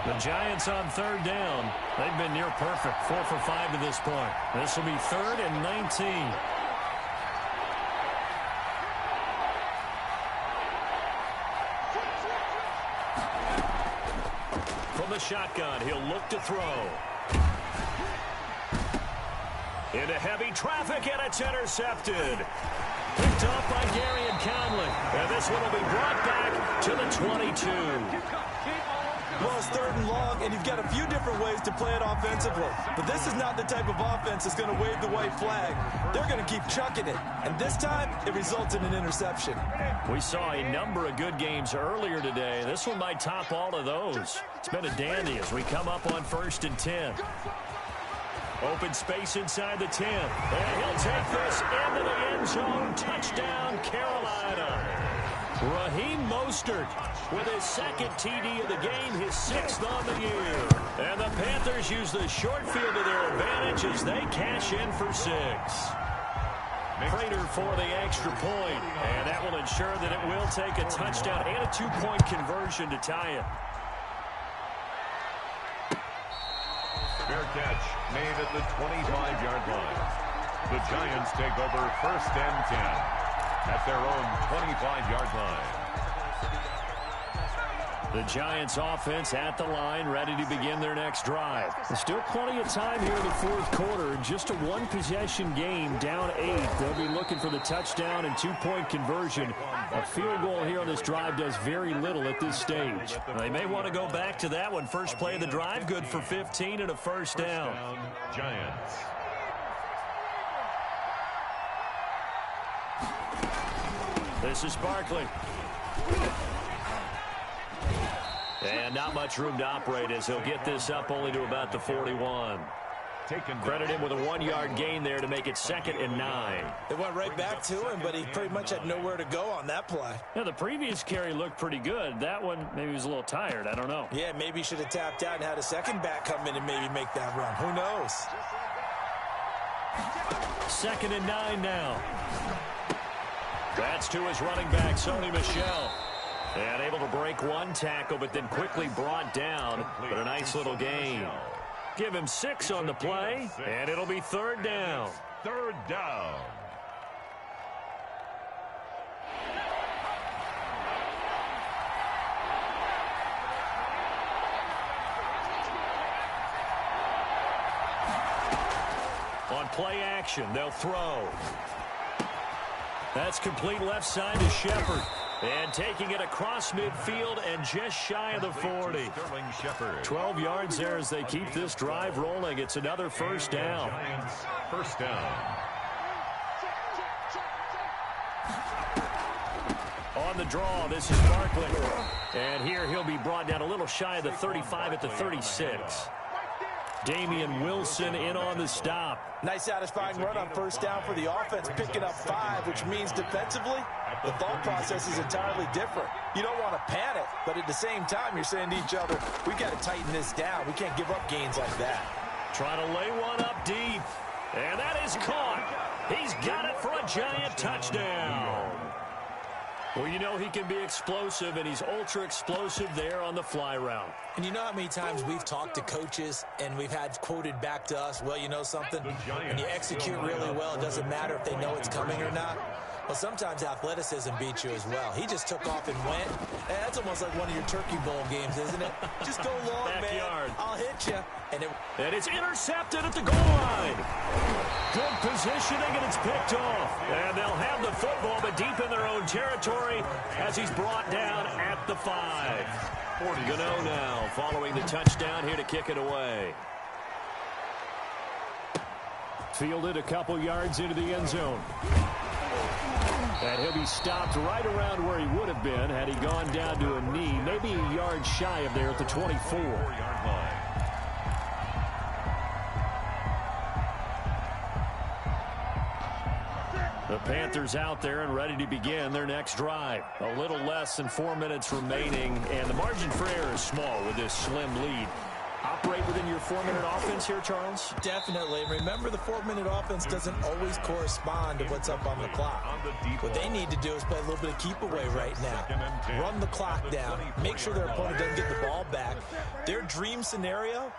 The Giants on 3rd down. They've been near perfect, 4 for 5 to this point. This will be 3rd and 19. From the shotgun, he'll look to throw. Into heavy traffic, and it's intercepted. Picked off by Gary and Conley. And this one will be brought back to the 22. Well, it's 3rd and long, and you've got a few different ways to play it offensively. But this is not the type of offense that's going to wave the white flag. They're going to keep chucking it. And this time, it results in an interception. We saw a number of good games earlier today. This one might top all of those. It's been a dandy as we come up on 1st and 10. Open space inside the 10. And he'll take this into the end zone. Touchdown, Carolina. Raheem Mostert with his 2nd TD of the game, his 6th on the year. And the Panthers use the short field to their advantage as they cash in for 6. Prater for the extra point, and that will ensure that it will take a touchdown and a 2-point conversion to tie it. Fair catch made at the 25-yard line. The Giants take over 1st and 10 at their own 25-yard line. The Giants offense at the line, ready to begin their next drive. There's still plenty of time here in the 4th quarter. Just a 1-possession game, down 8. They'll be looking for the touchdown and 2-point conversion. A field goal here on this drive does very little at this stage. They may want to go back to that one. First play of the drive, good for 15 and a first down. Giants. This is Barkley. And not much room to operate as he'll get this up only to about the 41. Credit him with a 1-yard gain there to make it 2nd and 9. They went right back to him, but he pretty much had nowhere to go on that play. Yeah, the previous carry looked pretty good. That one, maybe he was a little tired. I don't know. Yeah, maybe he should have tapped out and had a second back come in and maybe make that run. Who knows? 2nd and 9 now. That's to his running back, Sony Michel. And able to break one tackle, but then quickly brought down. But a nice little gain. Give him 6 on the play, and it'll be 3rd down. 3rd down. On play action, they'll throw. That's complete left side to Shepard. And taking it across midfield and just shy of the 40. 12 yards there as they keep this drive rolling. It's another first down. First down. On the draw, this is Barkley. And here he'll be brought down a little shy of the 35 at the 36. Damian Wilson in on the stop. Nice satisfying run on first down for the offense, picking up 5, which means defensively the thought process is entirely different. You don't want to panic, but at the same time, you're saying to each other, we got to tighten this down. We can't give up gains like that. Trying to lay one up deep. And that is caught. He's got it for a giant touchdown. Well, you know he can be explosive, and he's ultra-explosive there on the fly route. And you know how many times we've talked to coaches and we've had quoted back to us, well, you know something? When you execute really well, it doesn't matter if they know it's coming or not. Well, sometimes athleticism beats you as well. He just took off and went. And that's almost like one of your Turkey Bowl games, isn't it? Just go long, Backyard. man. I'll hit you. And it's intercepted at the goal line. Good positioning, and it's picked off. And they'll have the football, but deep in their own territory as he's brought down at the 5. Gano now following the touchdown here to kick it away. Fielded a couple yards into the end zone. And he'll be stopped right around where he would have been had he gone down to a knee, maybe a yard shy of there at the 24-yard line. The Panthers out there and ready to begin their next drive. A little less than 4 minutes remaining, and the margin for error is small with this slim lead. Operate within your 4-minute offense here, Charles? Definitely. Remember, the 4-minute offense doesn't always correspond to what's up on the clock. What they need to do is play a little bit of keep away right now. Run the clock down. Make sure their opponent doesn't get the ball back. Their dream scenario,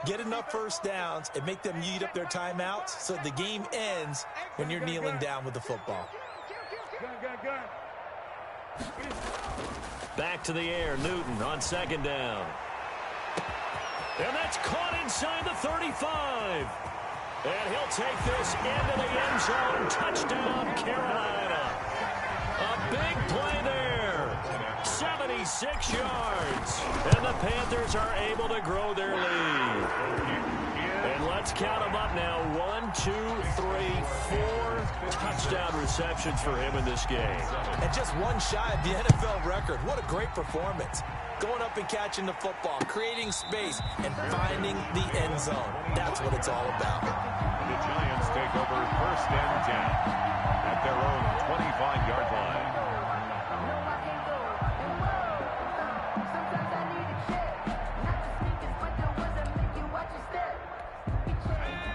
get enough first downs and make them eat up their timeouts so the game ends when you're kneeling down with the football. Back to the air, Newton on second down. And that's caught inside the 35. And he'll take this into the end zone. Touchdown, Carolina. A big play there. 76 yards. And the Panthers are able to grow their lead. And let's count them up now. 1, 2, 3, 4 touchdown receptions for him in this game. And just one shy of the NFL record. What a great performance. Going up and catching the football, creating space, and finding the end zone. That's what it's all about. The Giants take over first and 10 at their own 25-yard line.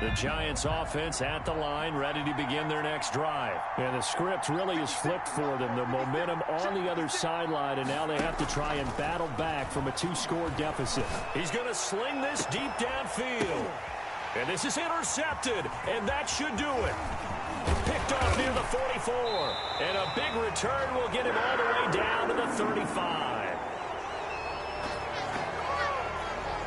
The Giants offense at the line, ready to begin their next drive. And the script really is flipped for them. The momentum on the other sideline, and now they have to try and battle back from a 2-score deficit. He's going to sling this deep downfield. And this is intercepted, and that should do it. Picked off near the 44. And a big return will get him all the way down to the 35.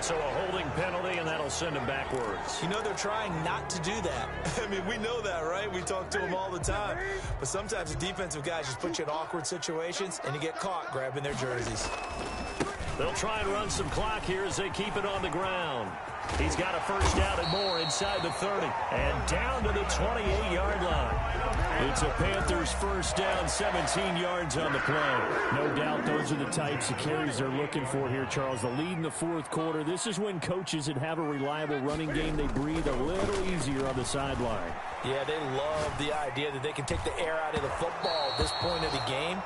So a holding penalty, and that'll send him backwards. You know, they're trying not to do that. I mean, we know that, right? We talk to them all the time. But sometimes the defensive guys just put you in awkward situations, and you get caught grabbing their jerseys. They'll try and run some clock here as they keep it on the ground. He's got a first down and more inside the 30. And down to the 28-yard line. It's a Panthers first down, 17 yards on the play. No doubt those are the types of carries they're looking for here, Charles. The lead in the fourth quarter. This is when coaches that have a reliable running game, they breathe a little easier on the sideline. Yeah, they love the idea that they can take the air out of the football at this point of the game.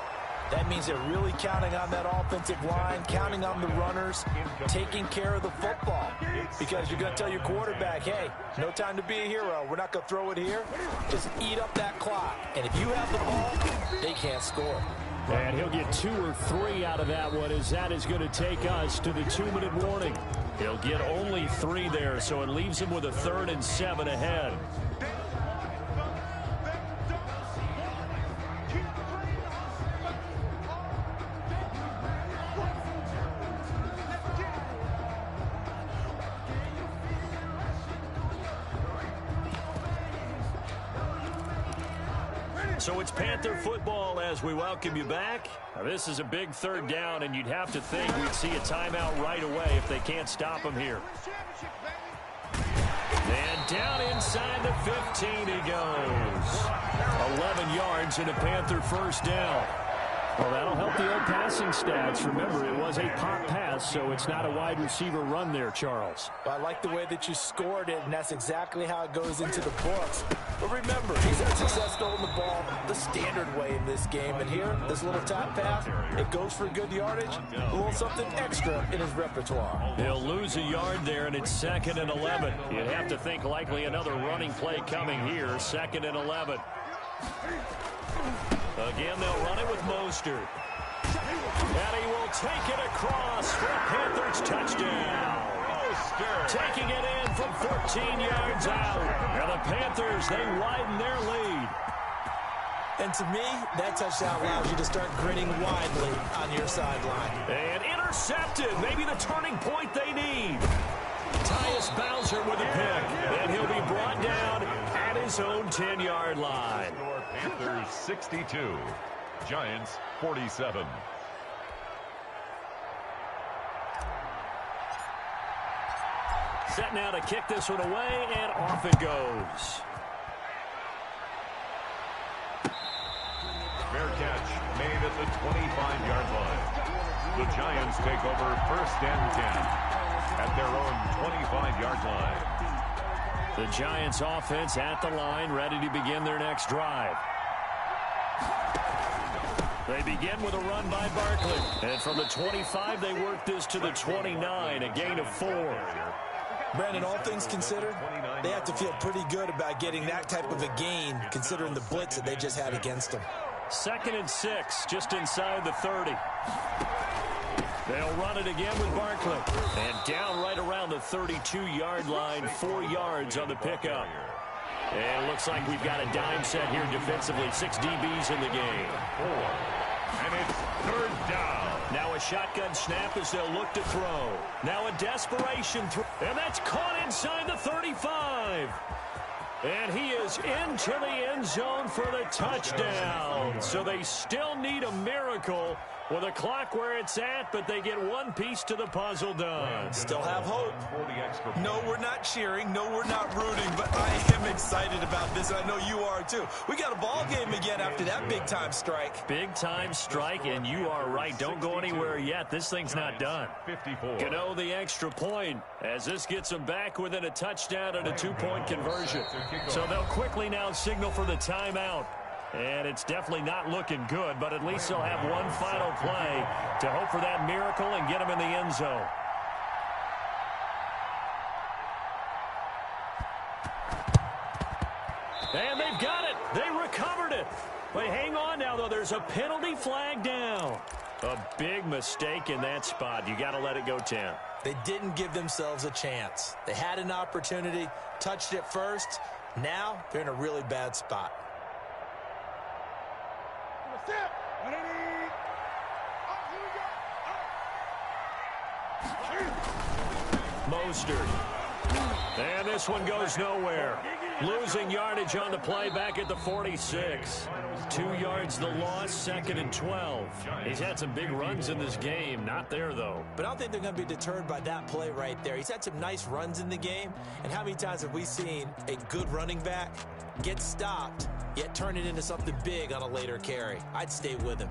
That means they're really counting on that offensive line, counting on the runners, taking care of the football. Because you're going to tell your quarterback, hey, no time to be a hero. We're not going to throw it here. Just eat up that clock. And if you have the ball, they can't score. And he'll get 2 or 3 out of that one, as that is going to take us to the 2-minute warning. He'll get only 3 there, so it leaves him with a 3rd and 7 ahead. So it's Panther football as we welcome you back. Now, this is a big 3rd down, and you'd have to think we'd see a timeout right away if they can't stop him here. And down inside the 15 he goes. 11 yards and a Panther first down. Well, that'll help the old passing stats. Remember, it was a pop pass, so it's not a wide receiver run there, Charles. Well, I like the way that you scored it, and that's exactly how it goes into the books. But remember, he's had success throwing the ball the standard way in this game. And here, this little tap pass, it goes for good yardage, a little something extra in his repertoire. He'll lose a yard there, and it's 2nd and 11. You'd have to think likely another running play coming here, 2nd and 11. Again, they'll run it with Mostert. And he will take it across for a Panthers touchdown. Mostert taking it in from 14 yards out. And the Panthers, they widen their lead. And to me, that touchdown allows you to start grinning widely on your sideline. And intercepted. Maybe the turning point they need. Tyus Bowser with a pick. And he'll be brought down at his own 10-yard line. Panthers 62, Giants 47. Set now to kick this one away, and off it goes. Fair catch made at the 25-yard line. The Giants take over 1st and 10 at their own 25-yard line. The Giants offense at the line, ready to begin their next drive. They begin with a run by Barkley. And from the 25, they work this to the 29, a gain of 4. Brandon, all things considered, they have to feel pretty good about getting that type of a gain, considering the blitz that they just had against them. 2nd and 6, just inside the 30. They'll run it again with Barkley. And down right around the 32-yard line, 4 yards on the pickup. And it looks like we've got a dime set here defensively. 6 DBs in the game. 4. And it's 3rd down. Now a shotgun snap as they'll look to throw. Now a desperation throw. And that's caught inside the 35. And he is into the end zone for the touchdown. So they still need a miracle with a clock where it's at, but they get one piece to the puzzle done. Still have hope. No, we're not cheering. No, we're not rooting, but I am excited about this, and I know you are too. We got a ball game again after that big-time strike. Big-time strike, and you are right. Don't go anywhere yet. This thing's not done. 54. Gano the extra point as this gets them back within a touchdown and a 2-point conversion. So they'll quickly now signal for the timeout. And it's definitely not looking good, but at least they'll have one final play to hope for that miracle and get them in the end zone. And they've got it. They recovered it. But hang on now, though. There's a penalty flag down. A big mistake in that spot. You got to let it go 10. They didn't give themselves a chance. They had an opportunity, touched it first. Now they're in a really bad spot. Mostert. And this one goes nowhere. Losing yardage on the play back at the 46. 2 yards the loss, 2nd and 12. He's had some big runs in this game. Not there, though. But I don't think they're going to be deterred by that play right there. He's had some nice runs in the game. And how many times have we seen a good running back get stopped, yet turn it into something big on a later carry? I'd stay with him.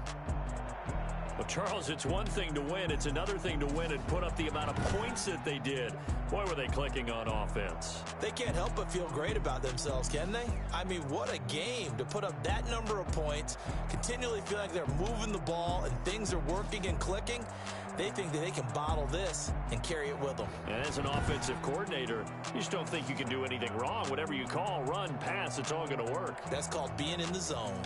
Well, Charles, it's one thing to win. It's another thing to win and put up the amount of points that they did. Boy, were they clicking on offense. They can't help but feel great about themselves, can they? I mean, what a game to put up that number of points, continually feel like they're moving the ball and things are working and clicking. They think that they can bottle this and carry it with them. And as an offensive coordinator, you just don't think you can do anything wrong. Whatever you call, run, pass, it's all going to work. That's called being in the zone.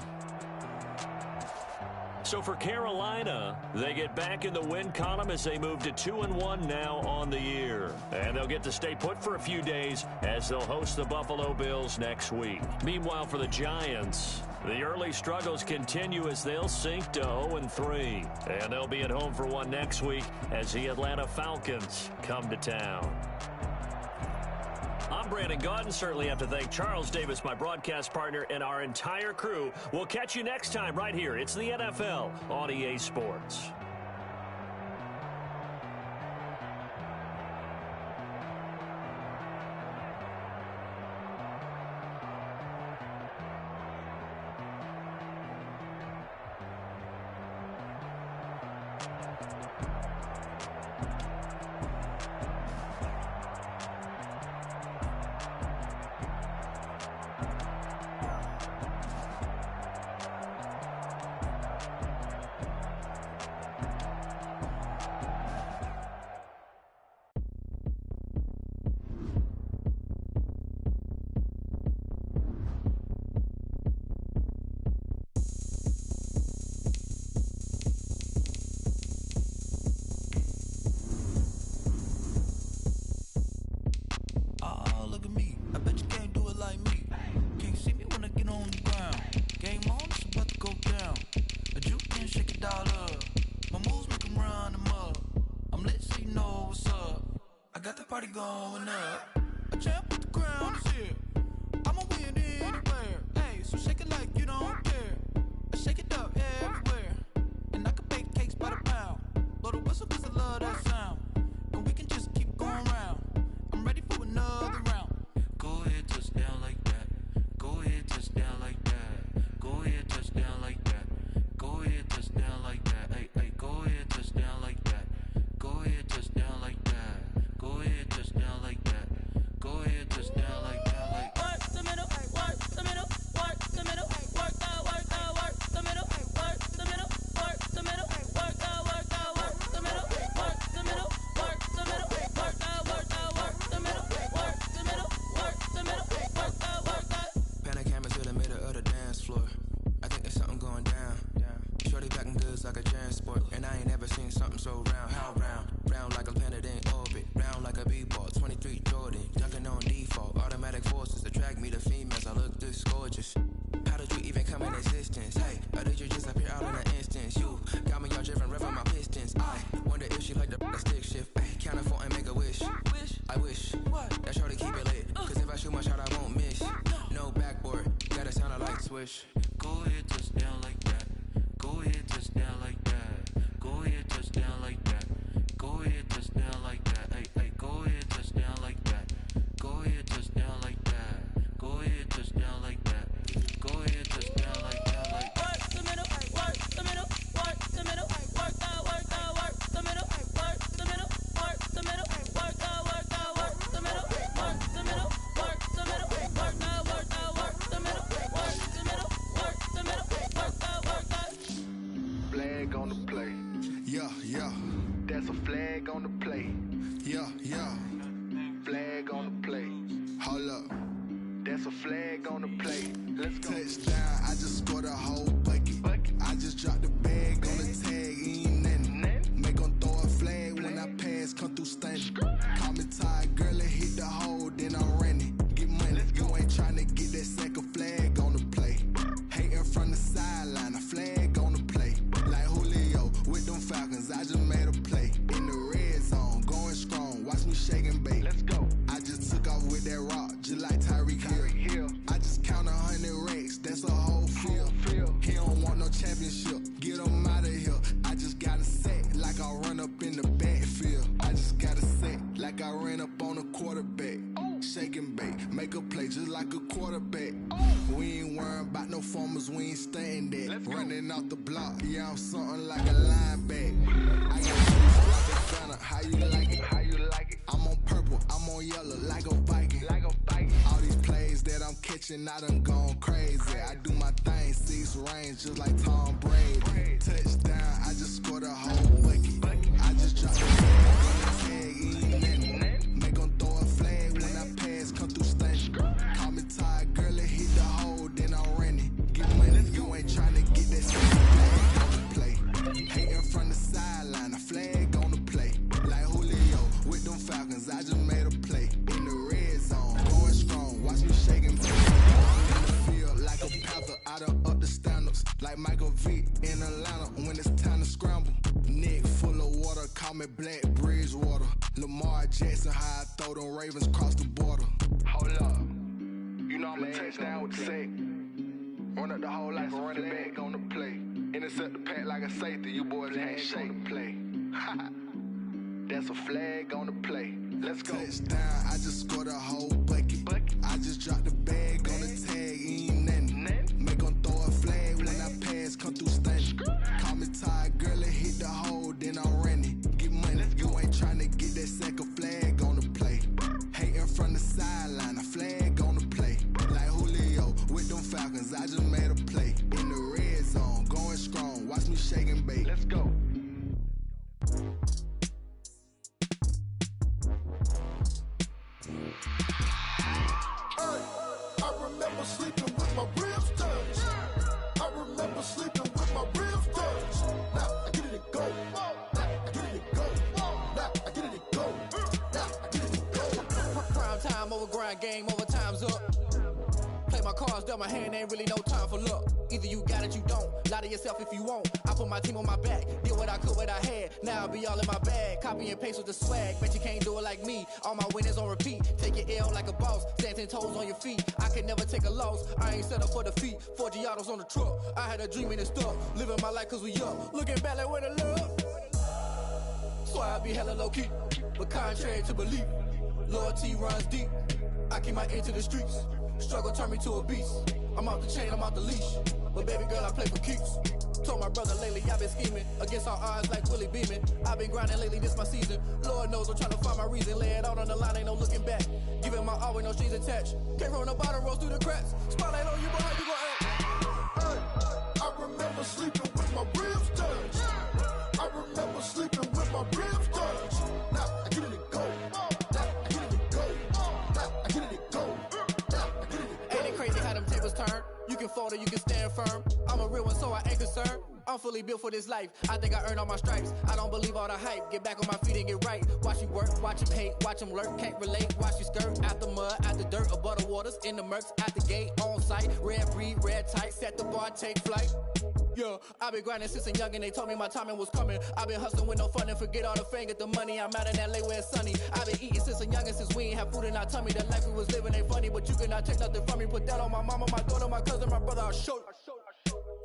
So for Carolina, they get back in the win column as they move to 2-1 now on the year. And they'll get to stay put for a few days as they'll host the Buffalo Bills next week. Meanwhile, for the Giants, the early struggles continue as they'll sink to 0-3. And they'll be at home for one next week as the Atlanta Falcons come to town. I'm Brandon Gaudin. Certainly have to thank Charles Davis, my broadcast partner, and our entire crew. We'll catch you next time right here. It's the NFL on EA Sports. party going up. A champ with the crown is here. I'ma win anywhere. Hey, so shake it like you don't care. I shake it up everywhere. And I can bake cakes by the pound. Blow the whistle 'cause I love that sound. And we can just keep going round. I'm ready for another round. Go ahead, touch down like that. Go ahead, touch down like that. Go ahead, touch down like that. Go ahead, touch down like that. Hey, hey, go ahead, touch down like that. Go ahead, touch down like that. Go ahead, touch down like that. Go ahead, touch down like that. Like work the middle, work the middle, work the middle, work out, work out, work the middle, work the middle, work the middle, work out, work out, work the middle, work the middle, work the middle, work out, work out, work the middle, work the middle, work the middle, work out, work out. Panic camera to the middle of the dance floor. I think there's something going down. Shorty packing goods like a transport, and I ain't never seen something so round. How round? Round like a planet in orbit. Round like a b-ball. 23 Jordan, dunking on default. Automatic forces attract me to females. I look this gorgeous. How did you even come in existence? Hey, or did you just appear out in an instance? You got me all driven, revving my pistons. I wonder if she like the stick shift. Ay, count it 4 and make a wish. I wish that shorty keep it lit. 'Cause if I shoot my shot, I won't miss. No backboard, gotta sound a light switch. go ahead, touch down like that. Go ahead, touch down like that. Go ahead, touch down like that. Go ahead, touch down like that. Hey, hey, go ahead, touch down like that. Go ahead, touch down like that. Go ahead, touch down like that. Go ahead, touch down like that. Like Work the middle, work the middle, work the middle, work out, work out, work the middle, work the middle, work the middle, work out, work out, work the middle, work the middle, work the middle, work out, work out, work the middle, work the middle, work the middle, work out, work out. Flag on the play. Yeah, yeah, That's a flag on the play. yeah, yeah. Flag on the play. Hold up. That's a flag on the play. Let's go. Touchdown, I just scored a whole bucket. I just dropped the bag on the tag, ain't nothing. Make 'em throw a flag when I pass, come through stunning. Call me tired, girl, and hit the hole, then I'm running. Get money, you ain't tryna get that second flag on the play. Hating from the sideline, a flag on the play. Like Julio with them Falcons, I just made a play. In the red zone, going strong, watch me shake and bake. Let's go. I just took off with that rock, just like Tyreek Hill. I just count 100 racks, that's a whole field. He don't want no championship, get him out of here. I just got a set, like I run up in the backfield. I just got a set, like I ran up on a quarterback. Shake and bake, make a play just like a quarterback. We ain't worrying about no formers, we ain't staying there. Running off the block, yeah, I'm something like a linebacker. I got shoes like a gunner, how you like it? How you like it? I'm on purple, I'm on yellow, like a Viking. Like a Viking. All these plays that I'm catching, I done gone crazy. I do my thing, 6 range, just like Tom Brady. Touchdown, I just scored a whole bucket. I just dropped the bag on the tag, ain't nothing. Make 'em throw a flag when I pass, come through stunning. Call me tired, girl, and hit the hole, then I'm running. Get money, you ain't tryna get that second flag on the play. Hating from the sideline, a flag on the play. Like Julio with them Falcons, I just made a play. In the red zone, going strong, watch me shake and bake. In the field like a panther, I done up the standards. Like Michael Vick in Atlanta when it's time to scramble. Neck full of water, call me Black Bridgewater. Lamar Jackson, how I throw them Ravens cross the border. Hold up. You know I'm a touchdown with the sack. Run up the whole like a running back on the play. Intercept the pack like a safety. You boys ain't shake the play. That's a flag on the play. Let's go. Touchdown, I just scored a whole bucket. I just dropped the bag on the tag, ain't nothing. Make 'em throw a flag when I pass, come through stunning. Call me tired, girl, and hit the hole, then I'm running. Get money, you ain't tryna get that second flag on the play. Hating from the sideline, a flag on the play. Like Julio with them Falcons, I just made a play. In the red zone, going strong, watch me shake and bake. Let's go. my cards dealt my hand, ain't really no time for luck. Either you got it, you don't. Lie to yourself if you won't. I put my team on my back, did what I could, what I had. Now I'll be all in my bag. Copy and paste with the swag. Bet you can't do it like me. All my winners on repeat. Take your L like a boss. Stand 10 toes on your feet. I can never take a loss. I ain't set up for defeat. 4 Giottos on the truck. I had a dream and it's stuck. Living my life cause we up. Looking back like where the love. So I be hella low key. But contrary to belief, loyalty runs deep. I keep my ear to the streets. Struggle turned me to a beast. I'm off the chain, I'm off the leash. But baby girl, I play for keeps. Told my brother lately, I've been scheming. Against all odds like Willie Beeman. I've been grinding lately, this my season. Lord knows I'm trying to find my reason. Lay it out on the line, ain't no looking back. Giving my all with no strings attached. Came from the bottom, rose through the cracks. Spotlight on you, boy, how you gon' act? I remember sleeping with my ribs touched. I remember sleeping with my ribs touched. Now I get it to go. Now I get it to go. Now I get it to go. Now I get it to go. Ain't it crazy how them tables turn? You can fold or you can stand firm. I'm a real one, so I ain't concerned. I'm fully built for this life. I think I earned all my stripes. I don't believe all the hype. Get back on my feet and get right. Watch you work, watch him hate, watch him lurk. Can't relate, watch you skirt. Out the mud, out the dirt, above the waters, in the murks, out the gate, on site. Red breed, red tight, set the bar, take flight. Yeah, I been grinding since a young and they told me my timing was coming. I been hustling with no fun and forget all the fame, get the money. I'm out in LA where it's sunny. I been eating since a young and since we ain't have food in our tummy. The life we was living ain't funny, but you cannot take nothing from me. Put that on my mama, my daughter, my cousin, my brother, I'll show you.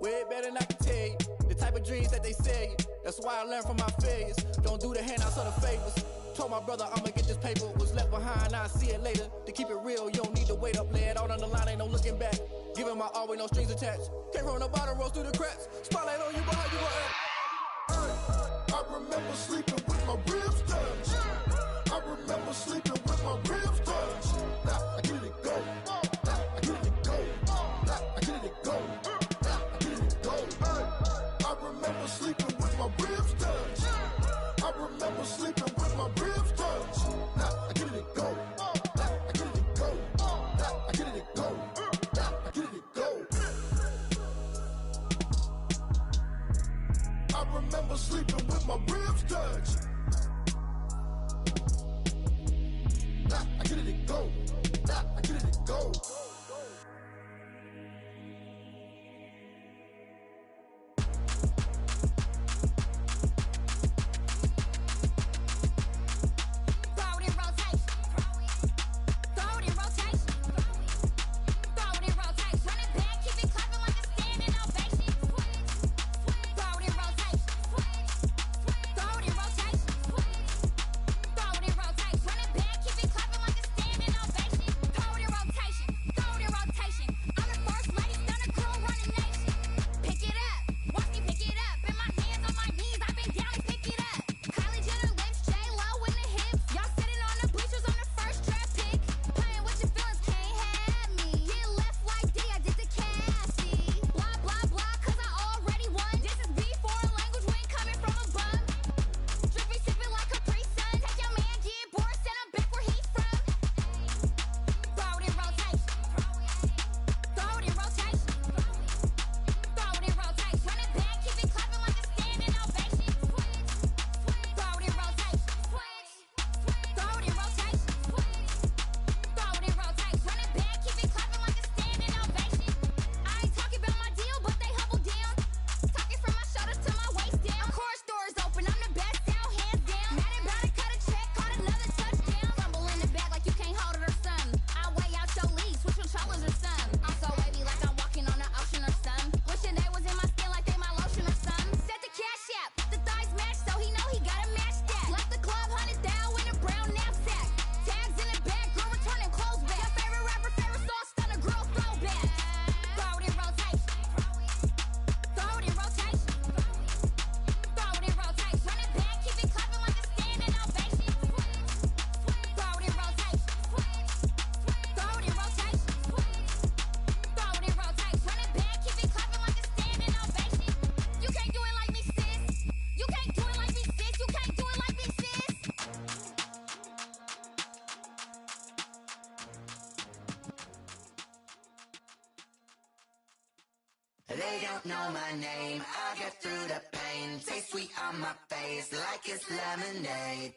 Way better than I can tell you. The type of dreams that they sell you. That's why I learned from my failures. Don't do the handouts or the favors. Told my brother I'ma get this paper. Was left behind, I'll see it later. To keep it real, you don't need to wait up. Lay it out on the line, ain't no looking back. Giving my all with no strings attached. Came from the bottom, rose through the cracks. Spotlight on you, boy, how you gon' act? I remember sleeping with my ribs touched. I remember sleeping with my ribs touched. Now I get it to go. Now I get it to go. Now I get it to go. Now I get it to go. I remember sleeping with my ribs touched. I remember sleeping with my ribs touched. Now I get it to go. Now I get it to go. Now I get it to go. Now I get it to go. I remember sleeping with my ribs touched. Now I get it to go. Now I get it to go. They don't know my name, I get through the pain. Taste sweet on my face like it's lemonade.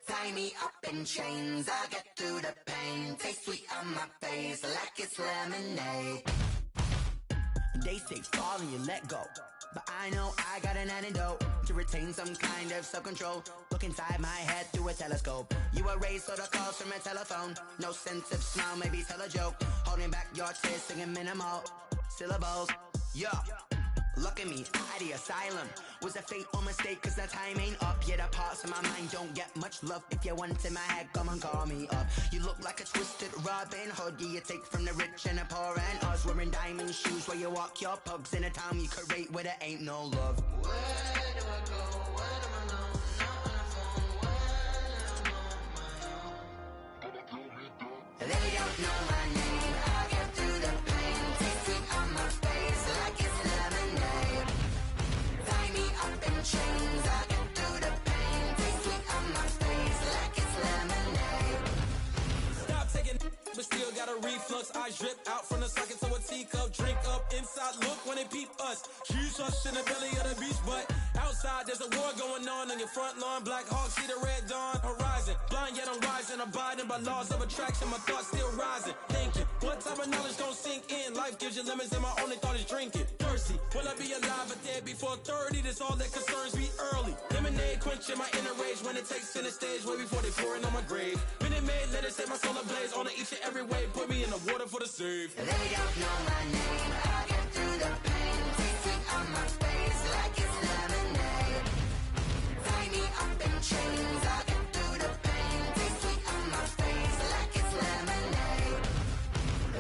Tie me up in chains, I'll get through the pain. Taste sweet on my face like it's lemonade. They say fall and you let go, but I know I got an antidote to retain some kind of self-control. Look inside my head through a telescope. You erase all the calls from a telephone. No sense of smile, maybe tell a joke. Holding back your tears, singing minimal syllables. Yeah. Look at me, out the asylum. Was a fate or mistake, cause the time ain't up. Yet the parts of my mind don't get much love. If you want in my head, come and call me up. You look like a twisted Robin Hood. You take from the rich and the poor and us. Wearing diamond shoes where you walk your pugs. In a town you create where there ain't no love. Where do I go? Where do I know? Not on the phone. Where am I on my own? They don't know my name. I'll get through the pain. Taste sweet on my face like it's lemonade. Tie me up in chains. I'll get through the pain. Taste sweet on my face like it's lemonade. Stop taking, but still got a reflux. I drip out from the socket to a teacup. Drink up inside, look when they peep us. Shoes us in the belly of the beach, but outside there's a war going on your front lawn. Black Hawk see the red dawn horizon. Blind yet I'm rising, abiding by laws of attraction. My thoughts still rising. Thinking, what type of knowledge gon' sink in? Life gives you lemons and my only thought is drinking. Thirsty, will I be alive or dead before 30? That's all that concerns me early. Lemonade quenching my inner rage when it takes center stage way before they pour it on my grave. Minute Maid, let it set my soul ablaze on each and every way. Put me in the water for the save. They don't know my name. I'll get through the pain. Taste sweet on my face like it's lemonade. Tie me up in chains. I'll get through the pain. Taste sweet on my face like it's lemonade.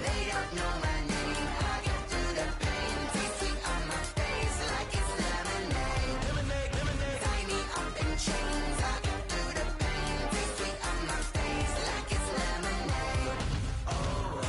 They don't know my name. I'll get through the pain. Taste sweet on my face like it's lemonade. Tie me up in chains. I'll get through the pain. Taste sweet on my face like it's lemonade. Oh.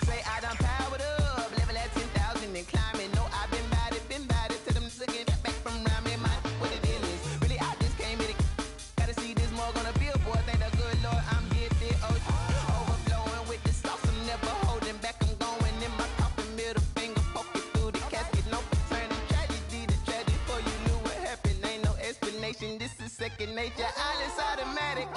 Say I done powered up, level at 10,000 and climbing. No, I've been bad it to them looking back from around me. My what the deal is, really I just came in. Gotta see this more gonna be a boy. Thank the good Lord I'm gifted. Overflowing with the sauce, I'm never holding back. I'm going in my coffin, middle finger poking through the casket. No paternity tragedy, the tragedy for you knew what happened. Ain't no explanation, this is second nature. All is automatic.